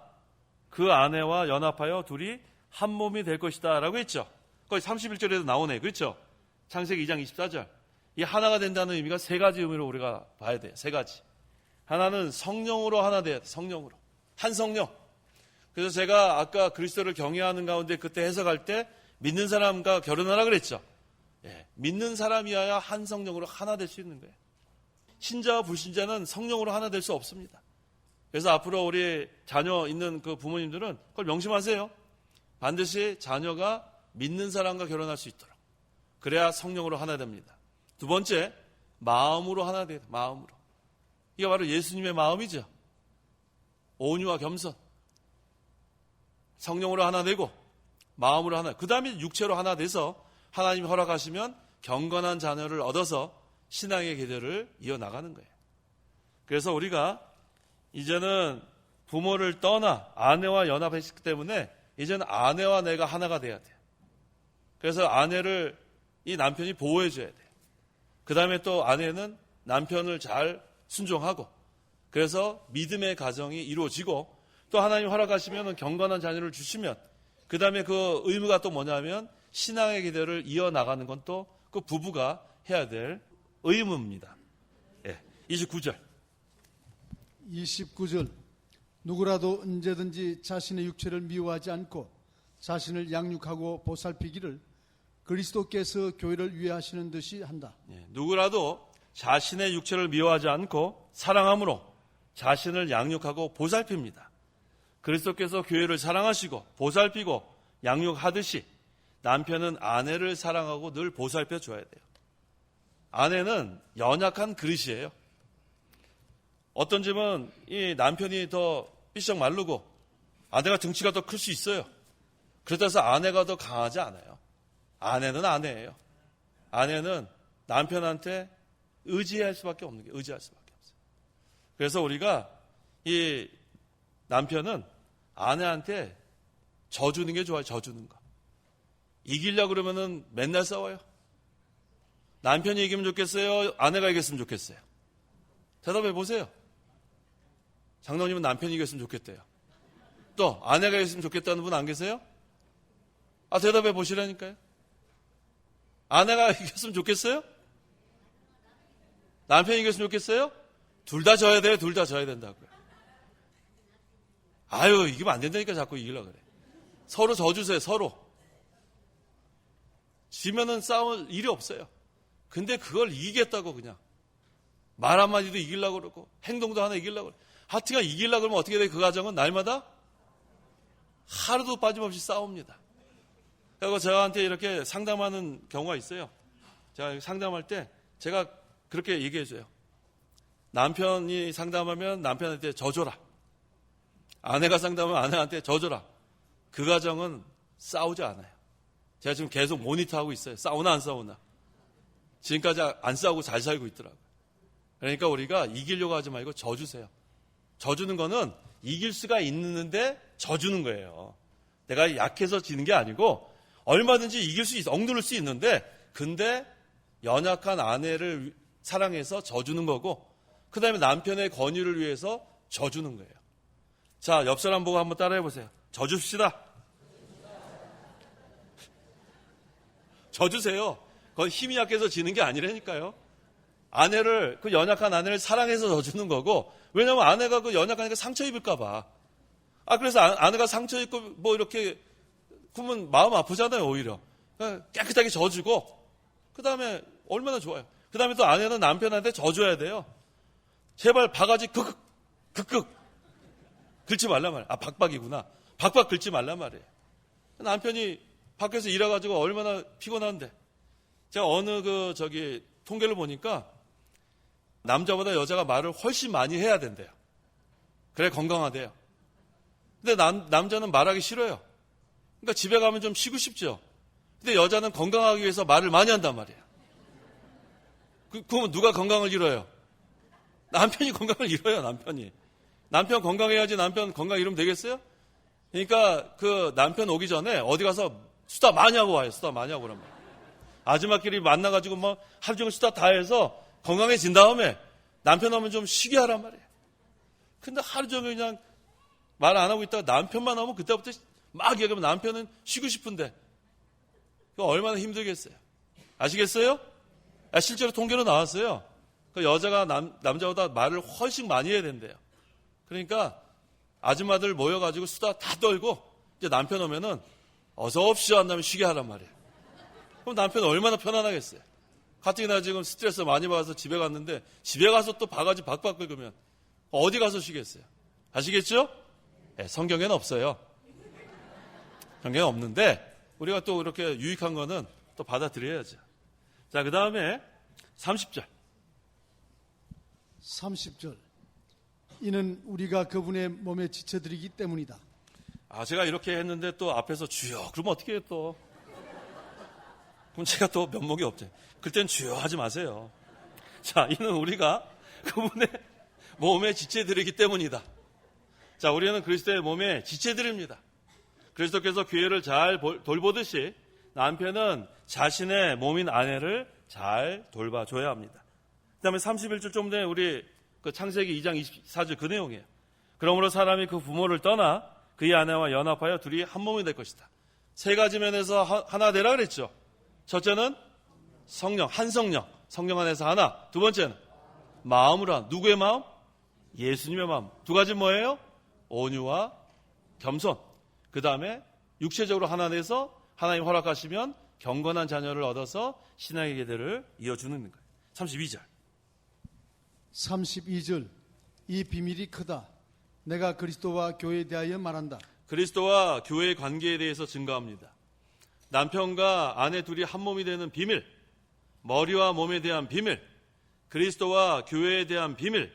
그 아내와 연합하여 둘이 한 몸이 될 것이다 라고 했죠. 거기 31절에도 나오네. 그렇죠? 창세기 2장 24절. 이 하나가 된다는 의미가 세 가지 의미로 우리가 봐야 돼요. 세 가지. 하나는 성령으로 하나 돼야 돼. 성령으로. 한 성령. 그래서 제가 아까 그리스도를 경외하는 가운데 그때 해석할 때 믿는 사람과 결혼하라 그랬죠. 예, 믿는 사람이어야 한 성령으로 하나 될 수 있는 거예요. 신자와 불신자는 성령으로 하나 될 수 없습니다. 그래서 앞으로 우리 자녀 있는 그 부모님들은 그걸 명심하세요. 반드시 자녀가 믿는 사람과 결혼할 수 있도록. 그래야 성령으로 하나 됩니다. 두 번째, 마음으로 하나 돼요. 마음으로. 이게 바로 예수님의 마음이죠. 온유와 겸손. 성령으로 하나 되고 마음으로 하나. 그 다음에 육체로 하나 돼서 하나님이 허락하시면 경건한 자녀를 얻어서 신앙의 계절을 이어나가는 거예요. 그래서 우리가 이제는 부모를 떠나 아내와 연합했기 때문에 이제는 아내와 내가 하나가 돼야 돼요. 그래서 아내를 이 남편이 보호해 줘야 돼요. 그 다음에 또 아내는 남편을 잘 순종하고 그래서 믿음의 가정이 이루어지고 또 하나님 허락하시면 경건한 자녀를 주시면 그 다음에 그 의무가 또 뭐냐면 신앙의 기대를 이어나가는 건 또 그 부부가 해야 될 의무입니다. 예, 29절. 29절. 누구라도 언제든지 자신의 육체를 미워하지 않고 자신을 양육하고 보살피기를 그리스도께서 교회를 위해 하시는 듯이 한다. 예, 누구라도 자신의 육체를 미워하지 않고 사랑함으로 자신을 양육하고 보살핍니다. 그리스도께서 교회를 사랑하시고 보살피고 양육하듯이 남편은 아내를 사랑하고 늘 보살펴 줘야 돼요. 아내는 연약한 그릇이에요. 어떤 집은 이 남편이 더 삐쩍 마르고 아내가 등치가 더 클 수 있어요. 그렇다고 해서 아내가 더 강하지 않아요. 아내는 아내예요. 아내는 남편한테 의지할 수밖에 없는 게 의지할 수밖에 없어요. 그래서 우리가 이 남편은 아내한테 져주는 게 좋아요. 져주는 거. 이기려고 그러면은 맨날 싸워요. 남편이 이기면 좋겠어요? 아내가 이겼으면 좋겠어요? 대답해 보세요. 장로님은 남편이 이겼으면 좋겠대요. 또 아내가 이겼으면 좋겠다는 분 안 계세요? 아, 대답해 보시라니까요. 아내가 이겼으면 좋겠어요? 남편이 이겼으면 좋겠어요? 둘 다 져야 돼요. 둘 다 져야 된다고요. 아유, 이기면 안 된다니까 자꾸 이기려고 그래. 서로 져주세요. 서로. 지면은 싸울 일이 없어요. 근데 그걸 이기겠다고 그냥 말 한마디도 이기려고 그러고 행동도 하나 이기려고 그러고 하여튼간 이기려고 그러면 어떻게 돼? 그 가정은 날마다 하루도 빠짐없이 싸웁니다. 그리고 저한테 이렇게 상담하는 경우가 있어요. 제가 상담할 때 제가 그렇게 얘기해줘요. 남편이 상담하면 남편한테 져줘라. 아내가 상담하면 아내한테 져줘라. 그 가정은 싸우지 않아요. 제가 지금 계속 모니터하고 있어요. 싸우나 안 싸우나. 지금까지 안 싸우고 잘 살고 있더라고요. 그러니까 우리가 이기려고 하지 말고 져주세요. 져주는 거는 이길 수가 있는데 져주는 거예요. 내가 약해서 지는 게 아니고 얼마든지 이길 수 있어. 억누를 수 있는데 근데 연약한 아내를 사랑해서 져주는 거고 그 다음에 남편의 권유를 위해서 져주는 거예요. 자, 옆 사람 보고 한번 따라해 보세요. 져줍시다. 져주세요. 그건 힘이 약해서 지는 게 아니라니까요. 아내를, 그 연약한 아내를 사랑해서 져주는 거고, 왜냐면 아내가 그 연약하니까 상처 입을까봐. 아, 그래서 아내가 상처 입고 뭐 이렇게, 그러면 마음 아프잖아요, 오히려. 깨끗하게 져주고, 그 다음에 얼마나 좋아요. 그 다음에 또 아내는 남편한테 져줘야 돼요. 제발 바가지 극극. 긁지 말란 말이에요. 아, 박박이구나. 박박 긁지 말란 말이에요. 남편이 밖에서 일해가지고 얼마나 피곤한데. 제가 어느 통계를 보니까 남자보다 여자가 말을 훨씬 많이 해야 된대요. 그래 건강하대요. 근데 남자는 말하기 싫어요. 그러니까 집에 가면 좀 쉬고 싶죠. 근데 여자는 건강하기 위해서 말을 많이 한단 말이에요. 그러면 누가 건강을 잃어요? 남편이 건강을 잃어요, 남편이. 남편 건강해야지 남편 건강 잃으면 되겠어요? 그러니까 그 남편 오기 전에 어디 가서 수다 많이 하고 와요. 수다 많이 하고 그러면. 아줌마끼리 만나가지고 뭐 하루 종일 수다 다 해서 건강해진 다음에 남편 오면 좀 쉬게 하란 말이에요. 근데 하루 종일 그냥 말 안 하고 있다가 남편만 오면 그때부터 막 얘기하면 남편은 쉬고 싶은데 그거 얼마나 힘들겠어요. 아시겠어요? 실제로 통계로 나왔어요. 그 여자가 남자보다 말을 훨씬 많이 해야 된대요. 그러니까 아줌마들 모여가지고 수다 다 떨고 이제 남편 오면은 어서 옵시오 한 다음에 쉬게 하란 말이에요. 그럼 남편은 얼마나 편안하겠어요. 가뜩이나 지금 스트레스 많이 받아서 집에 갔는데 집에 가서 또 바가지 박박 긁으면 어디 가서 쉬겠어요. 아시겠죠? 네, 성경에는 없어요. 성경에 없는데 우리가 또 이렇게 유익한 거는 또 받아들여야죠. 자, 그 다음에 30절. 30절. 이는 우리가 그분의 몸에 지쳐드리기 때문이다. 제가 이렇게 했는데 또 앞에서 주여 그러면 어떻게 해요 또. 그럼 제가 또 면목이 없죠. 그땐 주여 하지 마세요. 자, 이는 우리가 그분의 몸에 지체드리기 때문이다. 자, 우리는 그리스도의 몸에 지체드립니다. 그리스도께서 교회를 잘 돌보듯이 남편은 자신의 몸인 아내를 잘 돌봐줘야 합니다. 그 다음에 31절 좀 전에 우리 그 창세기 2장 24절 그 내용이에요. 그러므로 사람이 그 부모를 떠나 그의 아내와 연합하여 둘이 한 몸이 될 것이다. 세 가지 면에서 하나 되라 그랬죠. 첫째는 성령, 한 성령, 성령 안에서 하나. 두 번째는 마음으로 한. 누구의 마음? 예수님의 마음. 두 가지 뭐예요? 온유와 겸손. 그 다음에 육체적으로 하나 돼서 하나님 허락하시면 경건한 자녀를 얻어서 신앙의 계대를 이어주는 거예요. 32절. 32절. 이 비밀이 크다. 내가 그리스도와 교회에 대하여 말한다. 그리스도와 교회의 관계에 대해서 증거합니다. 남편과 아내 둘이 한 몸이 되는 비밀, 머리와 몸에 대한 비밀, 그리스도와 교회에 대한 비밀,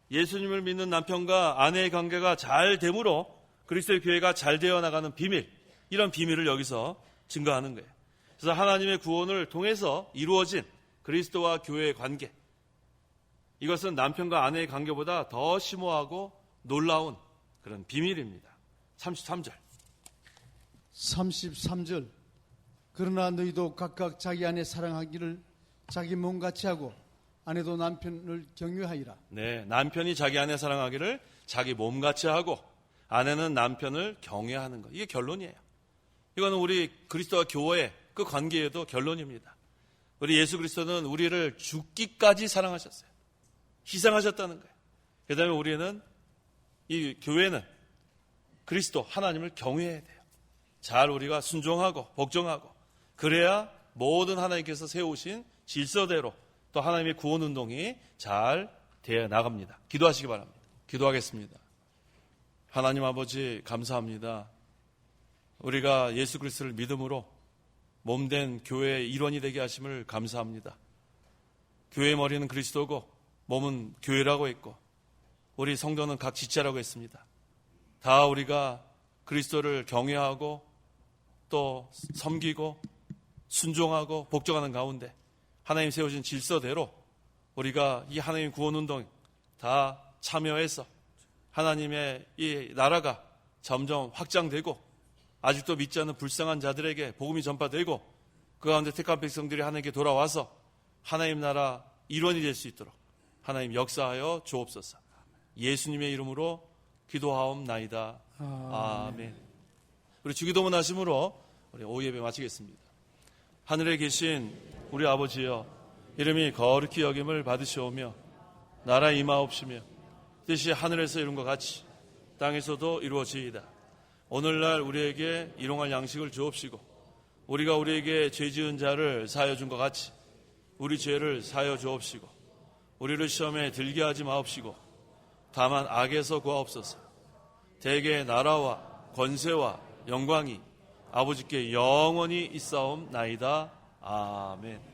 예수님을 믿는 남편과 아내의 관계가 잘 됨으로 그리스도의 교회가 잘 되어 나가는 비밀, 이런 비밀을 여기서 증거하는 거예요. 그래서 하나님의 구원을 통해서 이루어진 그리스도와 교회의 관계, 이것은 남편과 아내의 관계보다 더 심오하고 놀라운 그런 비밀입니다. 33절. 33절. 그러나 너희도 각각 자기 아내 사랑하기를 자기 몸같이 하고 아내도 남편을 경유하리라. 네, 남편이 자기 아내 사랑하기를 자기 몸같이 하고 아내는 남편을 경외하는 것. 이게 결론이에요. 이거는 우리 그리스도와 교회 그 관계에도 결론입니다. 우리 예수 그리스도는 우리를 죽기까지 사랑하셨어요. 희생하셨다는 거예요. 그 다음에 우리는 이 교회는 그리스도 하나님을 경외해야 돼요. 잘 우리가 순종하고 복종하고 그래야 모든 하나님께서 세우신 질서대로 또 하나님의 구원운동이 잘 되어 나갑니다. 기도하시기 바랍니다. 기도하겠습니다. 하나님 아버지 감사합니다. 우리가 예수 그리스도를 믿음으로 몸된 교회의 일원이 되게 하심을 감사합니다. 교회의 머리는 그리스도고 몸은 교회라고 했고 우리 성도는 각 지체라고 했습니다. 다 우리가 그리스도를 경외하고 또 섬기고 순종하고 복종하는 가운데 하나님 세우신 질서대로 우리가 이 하나님 구원운동 다 참여해서 하나님의 이 나라가 점점 확장되고 아직도 믿지 않는 불쌍한 자들에게 복음이 전파되고 그 가운데 택한 백성들이 하나님께 돌아와서 하나님 나라 일원이 될 수 있도록 하나님 역사하여 주옵소서. 예수님의 이름으로 기도하옵나이다. 아멘. 우리 주기도문 하심으로 우리 오후 예배 마치겠습니다. 하늘에 계신 우리 아버지여, 이름이 거룩히 여김을 받으시오며 나라 임하옵시며 뜻이 하늘에서 이룬 것 같이 땅에서도 이루어지이다. 오늘날 우리에게 일용할 양식을 주옵시고 우리가 우리에게 죄 지은 자를 사하여 준 것 같이 우리 죄를 사하여 주옵시고 우리를 시험에 들게 하지 마옵시고 다만 악에서 구하옵소서. 대개 나라와 권세와 영광이 아버지께 영원히 있사옵나이다. 아멘.